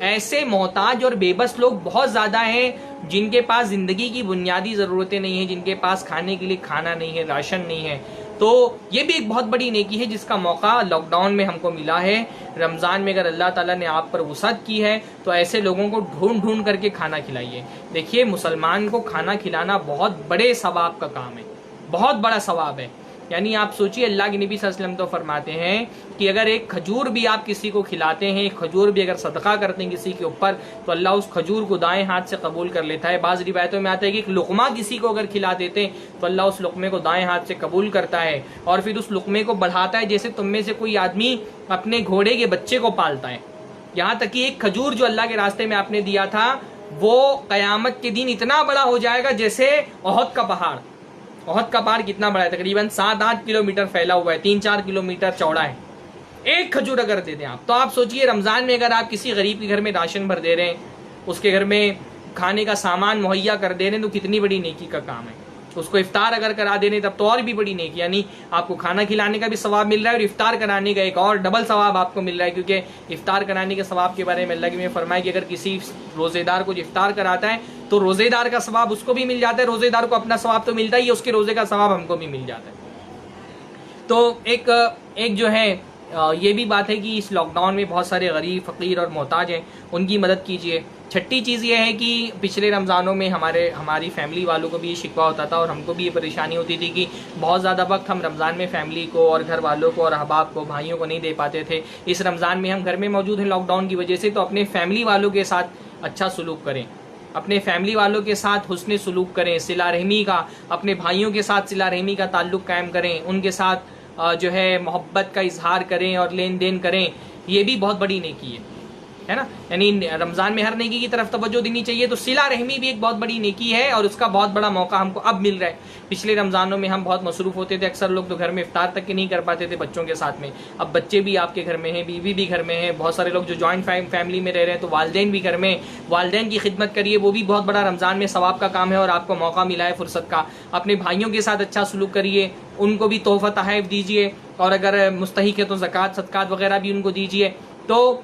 ایسے محتاج اور بے بس لوگ بہت زیادہ ہیں جن کے پاس زندگی کی بنیادی ضرورتیں نہیں ہیں، جن کے پاس کھانے کے لیے کھانا نہیں ہے، راشن نہیں ہے۔ تو یہ بھی ایک بہت بڑی نیکی ہے جس کا موقع لاک ڈاؤن میں ہم کو ملا ہے۔ رمضان میں اگر اللہ تعالیٰ نے آپ پر وسعت کی ہے تو ایسے لوگوں کو ڈھونڈ ڈھونڈ کر کے کھانا کھلائیے۔ دیکھیے مسلمان کو کھانا کھلانا بہت بڑے ثواب کا کام ہے، بہت بڑا ثواب ہے۔ یعنی آپ سوچئے اللہ کے نبی صلی اللہ علیہ وسلم تو فرماتے ہیں کہ اگر ایک کھجور بھی آپ کسی کو کھلاتے ہیں، ایک کھجور بھی اگر صدقہ کرتے ہیں کسی کے اوپر، تو اللہ اس کھجور کو دائیں ہاتھ سے قبول کر لیتا ہے۔ بعض روایتوں میں آتا ہے کہ ایک لقمہ کسی کو اگر کھلا دیتے ہیں تو اللہ اس لقمے کو دائیں ہاتھ سے قبول کرتا ہے اور پھر اس لقمے کو بڑھاتا ہے جیسے تم میں سے کوئی آدمی اپنے گھوڑے کے بچے کو پالتا ہے۔ یہاں تک کہ ایک کھجور جو اللہ کے راستے میں آپ نے دیا تھا وہ قیامت کے دن اتنا بڑا ہو جائے گا جیسے احد کا پہاڑ۔ احد کا پہاڑ کتنا بڑا ہے؟ تقریباً 7-8 کلومیٹر پھیلا ہوا ہے، 3-4 کلومیٹر چوڑا ہے۔ ایک کھجور اگر دے دیں آپ، تو آپ سوچئے رمضان میں اگر آپ کسی غریب کے گھر میں راشن بھر دے رہے ہیں، اس کے گھر میں کھانے کا سامان مہیا کر دے رہے ہیں، تو کتنی بڑی نیکی کا کام ہے۔ اس کو افطار اگر کرا دے رہے ہیں تب تو اور بھی بڑی نیکی، یعنی آپ کو کھانا کھلانے کا بھی ثواب مل رہا ہے اور افطار کرانے کا ایک اور ڈبل ثواب آپ کو مل رہا ہے، کیونکہ افطار کرانے کے ثواب کے بارے میں اللہ نے فرمایا کہ اگر کسی روزے دار کو جو افطار کراتا ہے تو روزے دار کا ثواب اس کو بھی مل جاتا ہے، روزے دار کو اپنا ثواب تو ملتا ہی ہے، اس کے روزے کا ثواب ہم کو بھی مل جاتا ہے۔ تو ایک جو ہے یہ بھی بات ہے کہ اس لاک ڈاؤن میں بہت سارے غریب فقیر اور محتاج ہیں، ان کی مدد کیجیے۔ چھٹی چیز یہ ہے کہ پچھلے رمضانوں میں ہماری فیملی والوں کو بھی یہ شکوہ ہوتا تھا اور ہم کو بھی یہ پریشانی ہوتی تھی کہ بہت زیادہ وقت ہم رمضان میں فیملی کو اور گھر والوں کو اور احباب کو بھائیوں کو نہیں دے پاتے تھے۔ اس رمضان میں ہم گھر میں موجود ہیں لاک ڈاؤن کی وجہ سے، تو اپنے فیملی والوں کے ساتھ اچھا سلوک کریں، اپنے فیملی والوں کے ساتھ حسن سلوک کریں، صلہ رحمی کا، اپنے بھائیوں کے ساتھ صلہ رحمی کا تعلق قائم کریں، ان کے ساتھ جو ہے محبت کا اظہار کریں اور لین دین کریں۔ یہ بھی بہت بڑی نیکی ہے نا، یعنی رمضان میں ہر نیکی کی طرف توجہ دینی چاہیے، تو صلہ رحمی بھی ایک بہت بڑی نیکی ہے اور اس کا بہت بڑا موقع ہم کو اب مل رہا ہے۔ پچھلے رمضانوں میں ہم بہت مصروف ہوتے تھے، اکثر لوگ تو گھر میں افطار تک کی نہیں کر پاتے تھے بچوں کے ساتھ میں، اب بچے بھی آپ کے گھر میں ہیں، بیوی بھی گھر میں ہے، بہت سارے لوگ جو جوائنٹ فیملی میں رہ رہے ہیں تو والدین بھی گھر میں، والدین کی خدمت کریے، وہ بھی بہت بڑا رمضان میں ثواب کا کام ہے اور آپ کو موقع ملا ہے فرصت کا۔ اپنے بھائیوں کے ساتھ اچھا سلوک کریے، ان کو بھی تحفہ تحائف دیجیے، اور اگر مستحق ہے تو زکوٰۃ صدقات وغیرہ بھی ان کو دیجیے۔ تو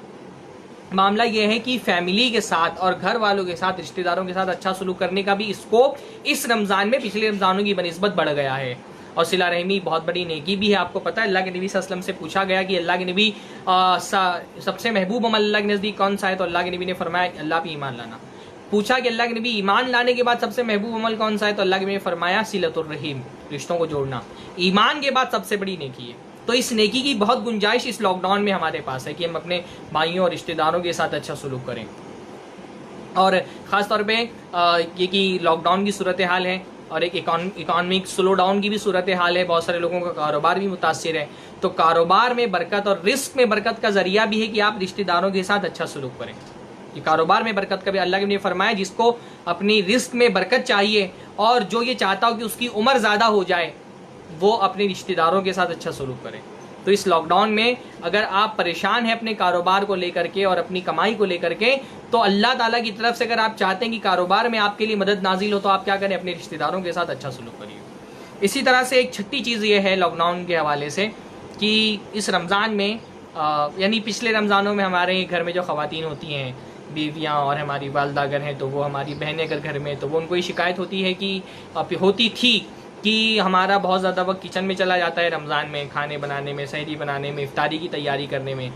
معاملہ یہ ہے کہ فیملی کے ساتھ اور گھر والوں کے ساتھ، رشتہ داروں کے ساتھ اچھا سلوک کرنے کا بھی اسکوپ اس رمضان میں پچھلے رمضانوں کی بنسبت بڑھ گیا ہے، اور صلہ رحمی بہت بڑی نیکی بھی ہے۔ آپ کو پتہ ہے اللہ کے نبی صلی اللہ علیہ وسلم سے پوچھا گیا کہ اللہ کے نبی سب سے محبوب عمل اللہ کے نزدیک کون سا ہے، تو اللہ کے نبی نے فرمایا اللہ پہ ایمان لانا۔ پوچھا کہ اللہ کے نبی ایمان لانے کے بعد سب سے محبوب عمل کون سا ہے، تو اللہ کے نبی نے فرمایا صلۃ الرحیم، رشتوں کو جوڑنا، ایمان کے بعد سب سے بڑی نیکی ہے۔ تو اس نیکی کی بہت گنجائش اس لاک ڈاؤن میں ہمارے پاس ہے کہ ہم اپنے بھائیوں اور رشتہ داروں کے ساتھ اچھا سلوک کریں، اور خاص طور پہ یہ کہ لاک ڈاؤن کی صورتحال ہے اور ایک اکانومک سلو ڈاؤن کی بھی صورتحال ہے، بہت سارے لوگوں کا کاروبار بھی متاثر ہے۔ تو کاروبار میں برکت اور رزق میں برکت کا ذریعہ بھی ہے کہ آپ رشتہ داروں کے ساتھ اچھا سلوک کریں۔ کہ کاروبار میں برکت کا بھی اللہ نے فرمایا جس کو اپنی رزق میں برکت چاہیے اور جو یہ چاہتا ہو کہ اس کی عمر زیادہ ہو جائے، وہ اپنے رشتہ داروں کے ساتھ اچھا سلوک کرے۔ تو اس لاک ڈاؤن میں اگر آپ پریشان ہیں اپنے کاروبار کو لے کر کے اور اپنی کمائی کو لے کر کے، تو اللہ تعالیٰ کی طرف سے اگر آپ چاہتے ہیں کہ کاروبار میں آپ کے لیے مدد نازل ہو، تو آپ کیا کریں، اپنے رشتہ داروں کے ساتھ اچھا سلوک کریے۔ اسی طرح سے ایک چھٹی چیز یہ ہے لاک ڈاؤن کے حوالے سے کہ اس رمضان میں یعنی پچھلے رمضانوں میں ہمارے گھر میں جو خواتین ہوتی ہیں، بیویاں اور ہماری والدہ اگر ہیں تو وہ ہماری بہنیں اگر گھر میں، تو وہ ان کو یہ شکایت ہوتی ہے کہ ہوتی تھی کہ ہمارا بہت زیادہ وقت کچن میں چلا جاتا ہے رمضان میں، کھانے بنانے میں، سحری بنانے میں، افطاری کی تیاری کرنے میں۔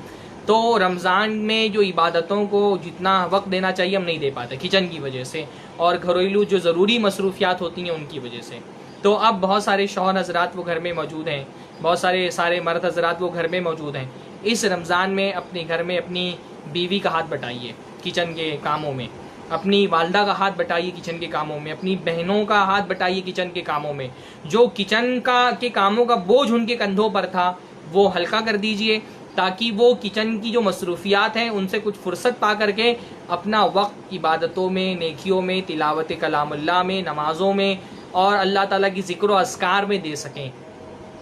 تو رمضان میں جو عبادتوں کو جتنا وقت دینا چاہیے ہم نہیں دے پاتے کچن کی وجہ سے، اور گھریلو جو ضروری مصروفیات ہوتی ہیں ان کی وجہ سے۔ تو اب بہت سارے شوہر حضرات وہ گھر میں موجود ہیں، بہت سارے مرد حضرات وہ گھر میں موجود ہیں۔ اس رمضان میں اپنے گھر میں اپنی بیوی کا ہاتھ بٹائیے کچن کے کاموں میں، اپنی والدہ کا ہاتھ بٹائیے کچن کے کاموں میں، اپنی بہنوں کا ہاتھ بٹائیے کچن کے کاموں میں۔ جو کچن کے کاموں کا بوجھ ان کے کندھوں پر تھا وہ ہلکا کر دیجئے، تاکہ وہ کچن کی جو مصروفیات ہیں ان سے کچھ فرصت پا کر کے اپنا وقت عبادتوں میں، نیکیوں میں، تلاوت کلام اللہ میں، نمازوں میں اور اللہ تعالیٰ کی ذکر و اذکار میں دے سکیں.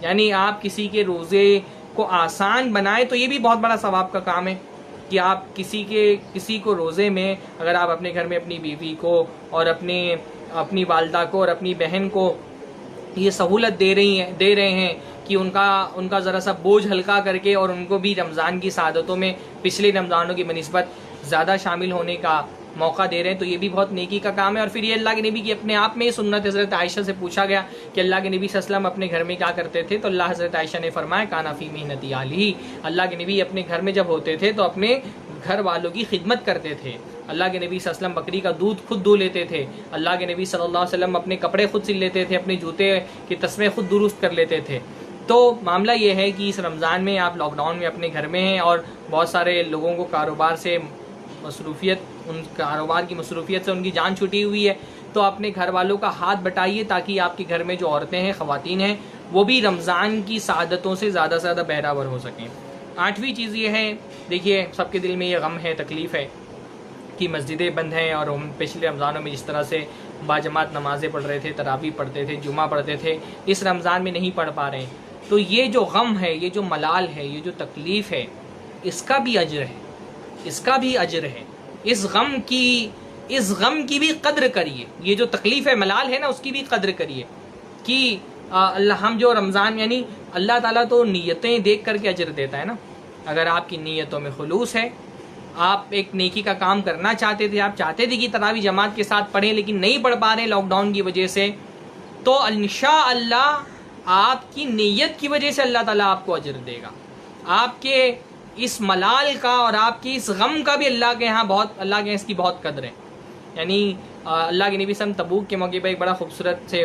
یعنی آپ کسی کے روزے کو آسان بنائیں تو یہ بھی بہت بڑا ثواب کا کام ہے کہ آپ کسی کو روزے میں اگر آپ اپنے گھر میں اپنی بیوی کو اور اپنی والدہ کو اور اپنی بہن کو یہ سہولت دے رہے ہیں کہ ان کا ذرا سا بوجھ ہلکا کر کے اور ان کو بھی رمضان کی سعادتوں میں پچھلے رمضانوں کی بنسبت زیادہ شامل ہونے کا موقع دے رہے ہیں، تو یہ بھی بہت نیکی کا کام ہے. اور پھر یہ اللہ کے نبی کی اپنے آپ میں سنت. حضرت عائشہ سے پوچھا گیا کہ اللہ کے نبی صلی اللہ علیہ وسلم اپنے گھر میں کیا کرتے تھے، تو اللہ حضرت عائشہ نے فرمایا کانا فی محنتی اہلہ، اللہ کے نبی اپنے گھر میں جب ہوتے تھے تو اپنے گھر والوں کی خدمت کرتے تھے. اللہ کے نبی صلی اللہ علیہ وسلم بکری کا دودھ خود دھو لیتے تھے. اللہ کے نبی صلی اللہ علیہ وسلم اپنے کپڑے خود سل لیتے تھے، اپنے جوتے کی تسمے خود درست کر لیتے تھے. تو معاملہ یہ ہے کہ اس رمضان میں آپ لاک ڈاؤن میں اپنے گھر میں ہیں اور بہت سارے لوگوں کو کاروبار کی مصروفیت سے ان کی جان چھٹی ہوئی ہے، تو اپنے گھر والوں کا ہاتھ بٹائیے تاکہ آپ کے گھر میں جو عورتیں ہیں، خواتین ہیں، وہ بھی رمضان کی سعادتوں سے زیادہ سے زیادہ بہرہ ہو سکیں. 8ویں چیز یہ ہے، دیکھیے سب کے دل میں یہ غم ہے، تکلیف ہے کہ مسجدیں بند ہیں اور ہم پچھلے رمضانوں میں جس طرح سے باجماعت نمازیں پڑھ رہے تھے، تراویح پڑھتے تھے، جمعہ پڑھتے تھے، اس رمضان میں نہیں پڑھ پا رہے ہیں. تو یہ جو غم ہے، یہ جو ملال ہے، یہ جو تکلیف ہے، اس کا بھی اجر ہے، اس کا بھی اجر ہے. اس غم کی بھی قدر کریے. یہ جو تکلیف ہے، ملال ہے نا، اس کی بھی قدر کریے کہ ہم جو رمضان، یعنی اللہ تعالیٰ تو نیتیں دیکھ کر کے اجر دیتا ہے نا. اگر آپ کی نیتوں میں خلوص ہے، آپ ایک نیکی کا کام کرنا چاہتے تھے، آپ چاہتے تھے کہ تراویح جماعت کے ساتھ پڑھیں لیکن نہیں پڑھ پا رہے لاک ڈاؤن کی وجہ سے، تو انشاءاللہ آپ کی نیت کی وجہ سے اللہ تعالیٰ آپ کو اجر دے گا. آپ کے اس ملال کا اور آپ کی اس غم کا بھی اللہ کے یہاں اس کی بہت قدر ہے. یعنی اللہ کے نبی صلی اللہ علیہ وسلم تبوک کے موقع پہ ایک بڑا خوبصورت سے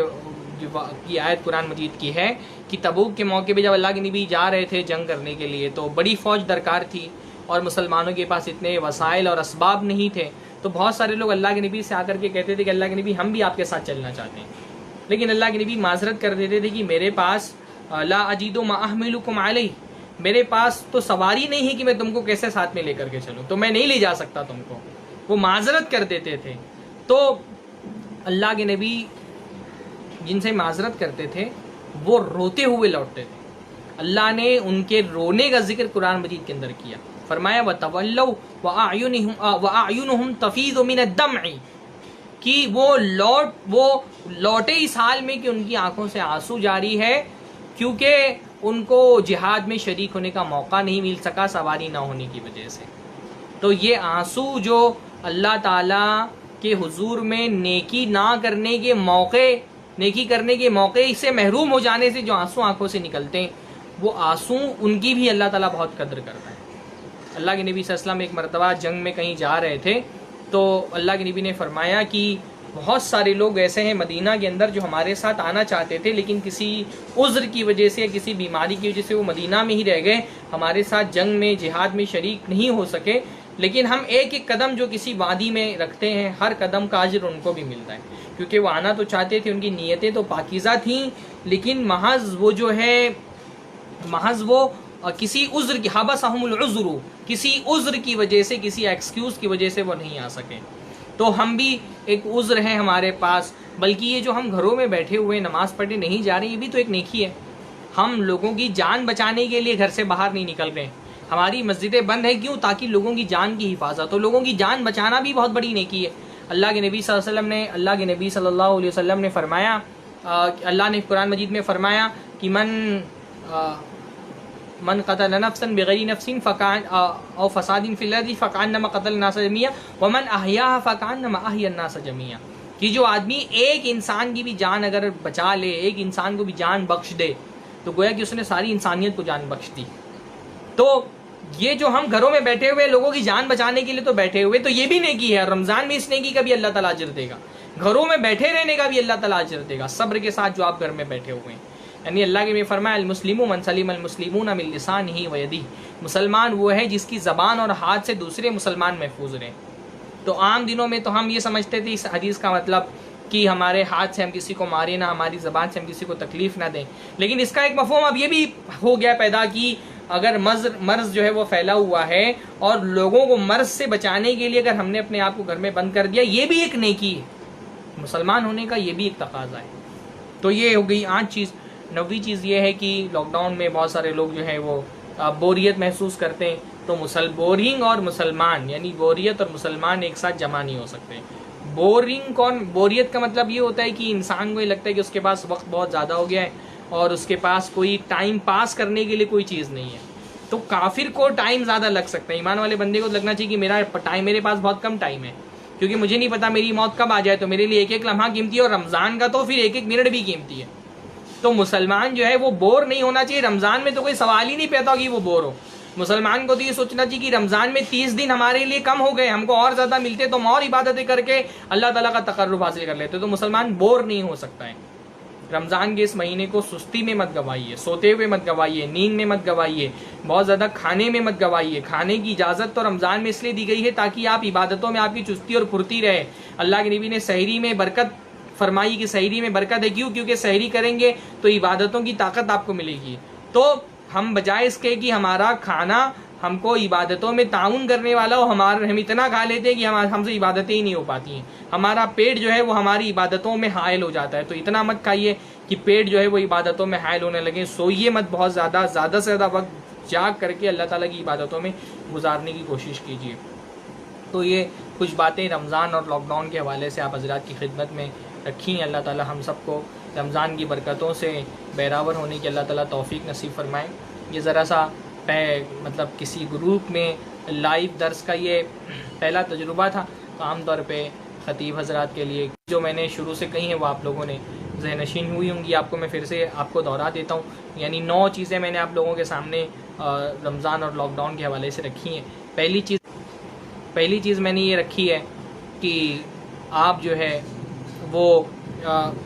کی آیت قرآن مجید کی ہے کہ تبوک کے موقع پہ جب اللہ کے نبی جا رہے تھے جنگ کرنے کے لیے تو بڑی فوج درکار تھی اور مسلمانوں کے پاس اتنے وسائل اور اسباب نہیں تھے. تو بہت سارے لوگ اللہ کے نبی سے آ کر کے کہتے تھے کہ اللہ کے نبی ہم بھی آپ کے ساتھ چلنا چاہتے ہیں، لیکن اللہ کے نبی معذرت کر دیتے تھے کہ میرے پاس لا اجید ما احملکم علیہ، میرے پاس تو سواری نہیں ہے کہ میں تم کو کیسے ساتھ میں لے کر کے چلوں، تو میں نہیں لے جا سکتا تم کو. وہ معذرت کر دیتے تھے. تو اللہ کے نبی جن سے معذرت کرتے تھے وہ روتے ہوئے لوٹتے تھے. اللہ نے ان کے رونے کا ذکر قرآن مجید کے اندر کیا، فرمایا وَتَوَلَّوْا وَأَعْيُنُهُمْ تَفِيضُ مِنَ الدَّمْعِ، کہ وہ لوٹے اس حال میں کہ ان کی آنکھوں سے آنسو جاری ہے، کیونکہ ان کو جہاد میں شریک ہونے کا موقع نہیں مل سکا سواری نہ ہونے کی وجہ سے. تو یہ آنسو جو اللہ تعالیٰ کے حضور میں نیکی کرنے کے موقع سے محروم ہو جانے سے جو آنسو آنکھوں سے نکلتے ہیں، وہ آنسو ان کی بھی اللہ تعالیٰ بہت قدر کرتا ہے. اللہ کے نبی صلی اللہ علیہ وسلم ایک مرتبہ جنگ میں کہیں جا رہے تھے تو اللہ کے نبی نے فرمایا کہ بہت سارے لوگ ایسے ہیں مدینہ کے اندر جو ہمارے ساتھ آنا چاہتے تھے لیکن کسی عذر کی وجہ سے یا کسی بیماری کی وجہ سے وہ مدینہ میں ہی رہ گئے، ہمارے ساتھ جنگ میں جہاد میں شریک نہیں ہو سکے، لیکن ہم ایک ایک قدم جو کسی وادی میں رکھتے ہیں ہر قدم کا اجر ان کو بھی ملتا ہے، کیونکہ وہ آنا تو چاہتے تھے، ان کی نیتیں تو پاکیزہ تھیں، لیکن محض وہ کسی عذر کی حبسہم العذر، کسی عذر کی وجہ سے، کسی ایکسکیوز کی وجہ سے وہ نہیں آ سکے. تو ہم بھی ایک عذر ہے ہمارے پاس، بلکہ یہ جو ہم گھروں میں بیٹھے ہوئے نماز پڑھنے نہیں جا رہے، یہ بھی تو ایک نیکی ہے. ہم لوگوں کی جان بچانے کے لیے گھر سے باہر نہیں نکل رہے، ہماری مسجدیں بند ہیں، کیوں؟ تاکہ لوگوں کی جان کی حفاظت ہو. لوگوں کی جان بچانا بھی بہت بڑی نیکی ہے. اللہ کے نبی صلی اللہ علیہ وسلم نے فرمایا، اللہ نے قرآن مجید میں فرمایا کہ من قتل نفسا بغیر نفس او فساد فی الارض فکانما قتل الناس جميعا ومن احیاها فکانما احیا الناس جميعا، کہ جو آدمی ایک انسان کی بھی جان اگر بچا لے، ایک انسان کو بھی جان بخش دے، تو گویا کہ اس نے ساری انسانیت کو جان بخش دی. تو یہ جو ہم گھروں میں بیٹھے ہوئے لوگوں کی جان بچانے کے لیے تو بیٹھے ہوئے، تو یہ بھی نیکی ہے. رمضان میں اس نیکی کا بھی اللہ تعالیٰ اجر دے گا، گھروں میں بیٹھے رہنے کا بھی اللہ تعالیٰ اجر دے گا، صبر کے ساتھ جو آپ گھر میں بیٹھے ہوئے ہیں. یعنی اللہ کے میں فرمایا المسلم من سلم المسلمون من لسانہ و یدہ، مسلمان وہ ہے جس کی زبان اور ہاتھ سے دوسرے مسلمان محفوظ رہیں. تو عام دنوں میں تو ہم یہ سمجھتے تھے اس حدیث کا مطلب کہ ہمارے ہاتھ سے ہم کسی کو مارے نہ، ہماری زبان سے ہم کسی کو تکلیف نہ دیں، لیکن اس کا ایک مفہوم اب یہ بھی ہو گیا پیدا کہ اگر مرض جو ہے وہ پھیلا ہوا ہے اور لوگوں کو مرض سے بچانے کے لیے اگر ہم نے اپنے آپ کو گھر میں بند کر دیا، یہ بھی ایک نیکی ہے. مسلمان ہونے کا یہ بھی ایک تقاضا ہے. تو یہ ہو گئی 8 چیز۔ 9ویں چیز یہ ہے کہ لاک ڈاؤن میں بہت سارے لوگ جو ہیں وہ بوریت محسوس کرتے ہیں، تو بورنگ اور مسلمان، یعنی بوریت اور مسلمان ایک ساتھ جمع نہیں ہو سکتے۔ بوریت کا مطلب یہ ہوتا ہے کہ انسان کو یہ لگتا ہے کہ اس کے پاس وقت بہت زیادہ ہو گیا ہے اور اس کے پاس کوئی ٹائم پاس کرنے کے لیے کوئی چیز نہیں ہے۔ تو کافر کو ٹائم زیادہ لگ سکتا ہے، ایمان والے بندے کو لگنا چاہیے کہ میرے پاس بہت کم ٹائم ہے، کیونکہ مجھے نہیں پتا میری موت کب آ جائے، تو میرے لیے ایک ایک لمحہ قیمتی ہے، اور رمضان کا تو پھر ایک ایک منٹ بھی قیمتی ہے۔ تو مسلمان جو ہے وہ بور نہیں ہونا چاہیے، رمضان میں تو کوئی سوال ہی نہیں پیدا کہ وہ بور ہو۔ مسلمان کو تو یہ سوچنا چاہیے کہ رمضان میں 30 دن ہمارے لیے کم ہو گئے، ہم کو اور زیادہ ملتے تو ہم اور عبادتیں کر کے اللہ تعالیٰ کا تقرب حاصل کر لیتے، تو مسلمان بور نہیں ہو سکتا ہے۔ رمضان کے اس مہینے کو سستی میں مت گوائیے، سوتے ہوئے مت گوائیے، نیند میں مت گوائیے، بہت زیادہ کھانے میں مت گوائیے۔ کھانے کی اجازت تو رمضان میں اس لیے دی گئی ہے تاکہ آپ عبادتوں میں آپ کی چستی اور پھرتی رہے۔ اللہ کے نبی نے سحری میں برکت فرمائی کہ سحری میں برکت ہے، کیونکہ سحری کریں گے تو عبادتوں کی طاقت آپ کو ملے گی۔ تو ہم بجائے اس کے کہ ہمارا کھانا ہم کو عبادتوں میں تعاون کرنے والا ہو، ہم اتنا کھا لیتے ہیں کہ ہم سے عبادتیں ہی نہیں ہو پاتی ہیں، ہمارا پیٹ جو ہے وہ ہماری عبادتوں میں حائل ہو جاتا ہے۔ تو اتنا مت کھائیے کہ پیٹ جو ہے وہ عبادتوں میں حائل ہونے لگے۔ سوئیے مت بہت زیادہ سے زیادہ وقت جاگ کر کے اللہ تعالیٰ کی عبادتوں میں گزارنے کی کوشش کیجیے۔ تو یہ کچھ باتیں رمضان اور لاک ڈاؤن کے حوالے سے آپ حضرات کی خدمت میں رکھی ہیں۔ اللہ تعالیٰ ہم سب کو رمضان کی برکتوں سے بہراور ہونے کی اللہ تعالیٰ توفیق نصیب فرمائے۔ یہ ذرا سا مطلب کسی گروپ میں لائیو درس کا یہ پہلا تجربہ تھا، تو عام طور پہ خطیب حضرات کے لیے جو میں نے شروع سے کہی ہیں وہ آپ لوگوں نے ذہن نشین ہوئی ہوں گی۔ آپ کو میں پھر سے آپ کو دہرا دیتا ہوں، یعنی 9 چیزیں میں نے آپ لوگوں کے سامنے رمضان اور لاک ڈاؤن کے حوالے سے رکھی ہیں۔ پہلی چیز میں نے یہ رکھی ہے کہ آپ جو ہے وہ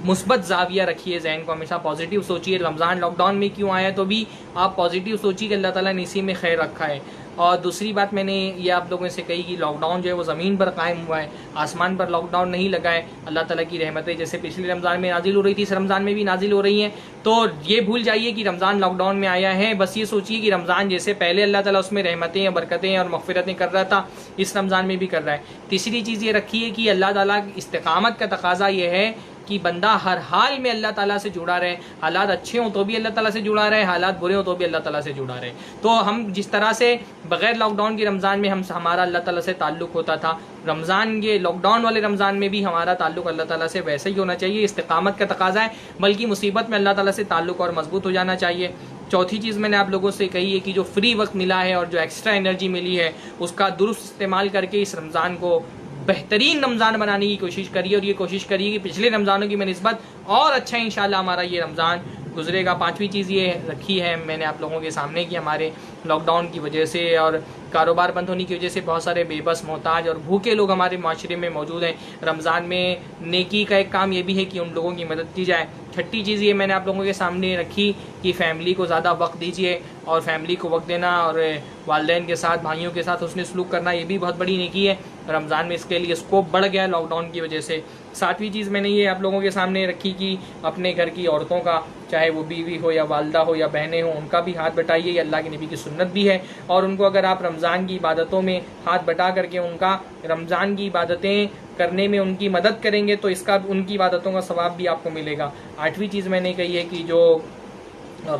مثبت زاویہ رکھیے، ذہن کو ہمیشہ پازیٹیو سوچیے۔ رمضان لاک ڈاؤن میں کیوں آیا تو بھی آپ پازیٹیو سوچیے کہ اللہ تعالیٰ نے اسی میں خیر رکھا ہے۔ اور دوسری بات میں نے یہ آپ لوگوں سے کہی کہ لاک ڈاؤن جو ہے وہ زمین پر قائم ہوا ہے، آسمان پر لاک ڈاؤن نہیں لگا ہے۔ اللہ تعالیٰ کی رحمتیں جیسے پچھلے رمضان میں نازل ہو رہی تھی، اس رمضان میں بھی نازل ہو رہی ہیں۔ تو یہ بھول جائیے کہ رمضان لاک ڈاؤن میں آیا ہے، بس یہ سوچیے کہ رمضان جیسے پہلے اللہ تعالیٰ اس میں رحمتیں اور برکتیں اور مغفرتیں کر رہا تھا، اس رمضان میں بھی کر رہا ہے۔ تیسری چیز یہ رکھیے کہ اللہ تعالیٰ کی استقامت کا تقاضا یہ ہے کہ بندہ ہر حال میں اللہ تعالیٰ سے جڑا رہے، حالات اچھے ہوں تو بھی اللہ تعالیٰ سے جڑا رہے، حالات برے ہوں تو بھی اللہ تعالیٰ سے جڑا رہے۔ تو ہم جس طرح سے بغیر لاک ڈاؤن کے رمضان میں ہمارا اللہ تعالیٰ سے تعلق ہوتا تھا، رمضان یہ لاک ڈاؤن والے رمضان میں بھی ہمارا تعلق اللہ تعالیٰ سے ویسے ہی ہونا چاہیے۔ استقامت کا تقاضا ہے، بلکہ مصیبت میں اللہ تعالیٰ سے تعلق اور مضبوط ہو جانا چاہیے۔ چوتھی چیز میں نے آپ لوگوں سے کہی ہے کہ جو فری وقت ملا ہے اور جو ایکسٹرا انرجی ملی ہے اس کا درست استعمال کر کے اس رمضان کو بہترین رمضان بنانے کی کوشش کریے، اور یہ کوشش کریے کہ پچھلے رمضانوں کی نسبت اور اچھا انشاءاللہ ہمارا یہ رمضان گزرے گا۔ 5ویں چیز یہ رکھی ہے میں نے آپ لوگوں کے سامنے کہ ہمارے لاک ڈاؤن کی وجہ سے اور کاروبار بند ہونے کی وجہ سے بہت سارے بے بس، محتاج اور بھوکے لوگ ہمارے معاشرے میں موجود ہیں۔ رمضان میں نیکی کا ایک کام یہ بھی ہے کہ ان لوگوں کی مدد کی جائے۔ 6ٹھی چیز یہ میں نے آپ لوگوں کے سامنے رکھی کہ فیملی کو زیادہ وقت دیجیے، اور فیملی کو وقت دینا اور والدین کے ساتھ، بھائیوں کے ساتھ حسن سلوک کرنا یہ بھی بہت بڑی نیکی ہے۔ رمضان میں اس کے لیے اسکوپ بڑھ گیا لاک ڈاؤن کی وجہ سے۔ 7ویں چیز میں نے یہ آپ لوگوں کے سامنے رکھی کہ اپنے گھر کی عورتوں کا، چاہے وہ بیوی ہو یا والدہ ہو یا بہنیں ہوں، ان کا بھی ہاتھ بٹائیے، یہ اللہ کے نبی کی سنت بھی ہے۔ اور ان کو اگر آپ رمضان کی عبادتوں میں ہاتھ بٹا کر کے ان کا رمضان کی عبادتیں کرنے میں ان کی مدد کریں گے تو اس کا ان کی عبادتوں کا ثواب بھی آپ کو ملے گا۔ 8ویں چیز میں نے کہی ہے کہ جو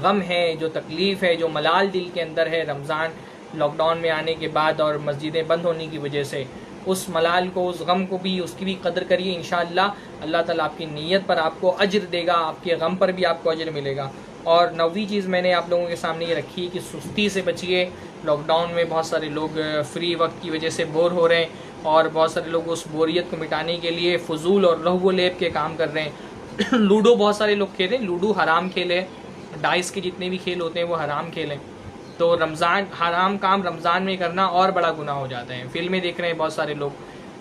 غم ہے، جو تکلیف ہے، جو ملال دل کے اندر ہے رمضان لاک ڈاؤن میں آنے کے بعد اور مسجدیں بند ہونے کی وجہ سے، اس ملال کو، اس غم کو بھی، اس کی بھی قدر کریے۔ انشاءاللہ اللہ تعالیٰ آپ کی نیت پر آپ کو اجر دے گا، آپ کے غم پر بھی آپ کو اجر ملے گا۔ اور 9ویں چیز میں نے آپ لوگوں کے سامنے یہ رکھی کہ سستی سے بچیے۔ لاک ڈاؤن میں بہت سارے لوگ فری وقت کی وجہ سے بور ہو رہے ہیں، اور بہت سارے لوگ اس بوریت کو مٹانے کے لیے فضول اور لہو و لیب کے کام کر رہے ہیں۔ لوڈو بہت سارے لوگ کھیلیں، لوڈو حرام کھیلے، ڈائس کے جتنے بھی کھیل ہوتے ہیں وہ حرام کھیلیں۔ تو رمضان حرام کام رمضان میں کرنا اور بڑا گناہ ہو جاتا ہے۔ فلمیں دیکھ رہے ہیں بہت سارے لوگ،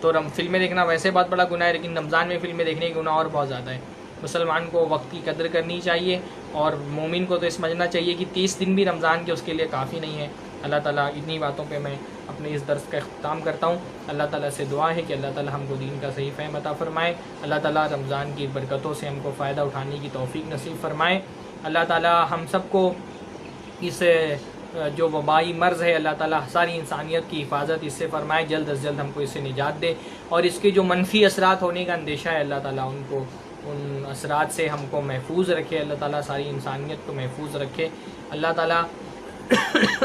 تو فلمیں دیکھنا ویسے بہت بڑا گناہ ہے، لیکن رمضان میں فلمیں دیکھنے کا گناہ اور بہت زیادہ ہے۔ مسلمان کو وقت کی قدر کرنی چاہیے، اور مومن کو تو یہ سمجھنا چاہیے کہ 30 دن بھی رمضان کے اس کے لیے کافی نہیں ہے۔ اللہ تعالیٰ اتنی باتوں پہ میں اپنے اس درس کا اختتام کرتا ہوں۔ اللہ تعالیٰ سے دعا ہے کہ اللہ تعالیٰ ہم کو دین کا صحیح فہم عطا فرمائے۔ اللہ تعالیٰ رمضان کی برکتوں سے ہم کو فائدہ اٹھانے کی توفیق نصیب فرمائے۔ اللہ تعالیٰ ہم سب کو اس جو وبائی مرض ہے، اللہ تعالیٰ ساری انسانیت کی حفاظت اس سے فرمائے، جلد از جلد ہم کو اس سے نجات دے، اور اس کے جو منفی اثرات ہونے کا اندیشہ ہے اللہ تعالیٰ ان کو ان اثرات سے ہم کو محفوظ رکھے، اللہ تعالیٰ ساری انسانیت کو محفوظ رکھے، اللہ تعالیٰ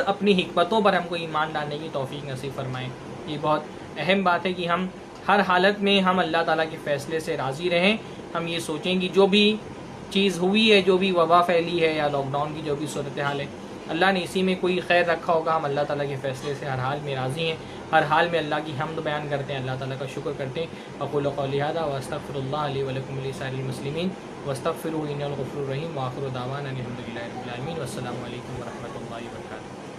اپنی حکمتوں پر ہم کو ایمان لانے کی توفیق نصیب فرمائیں۔ یہ بہت اہم بات ہے کہ ہم ہر حالت میں ہم اللہ تعالیٰ کے فیصلے سے راضی رہیں۔ ہم یہ سوچیں کہ جو بھی چیز ہوئی ہے، جو بھی وبا پھیلی ہے یا لاک ڈاؤن کی جو بھی صورتحال ہے، اللہ نے اسی میں کوئی خیر رکھا ہوگا۔ ہم اللہ تعالیٰ کے فیصلے سے ہر حال میں راضی ہیں، ہر حال میں اللہ کی حمد بیان کرتے ہیں، اللہ تعالیٰ کا شکر کرتے ہیں۔ اقول قولی ھذا واستغفر اللہ لی ولکم ولسائر المسلمین واستغفروہ انہ الغفور الرحیم، وآخر دعوانا الحمد للہ رب العالمین، والسلام علیکم ورحمۃ اللہ وبرکاتہ۔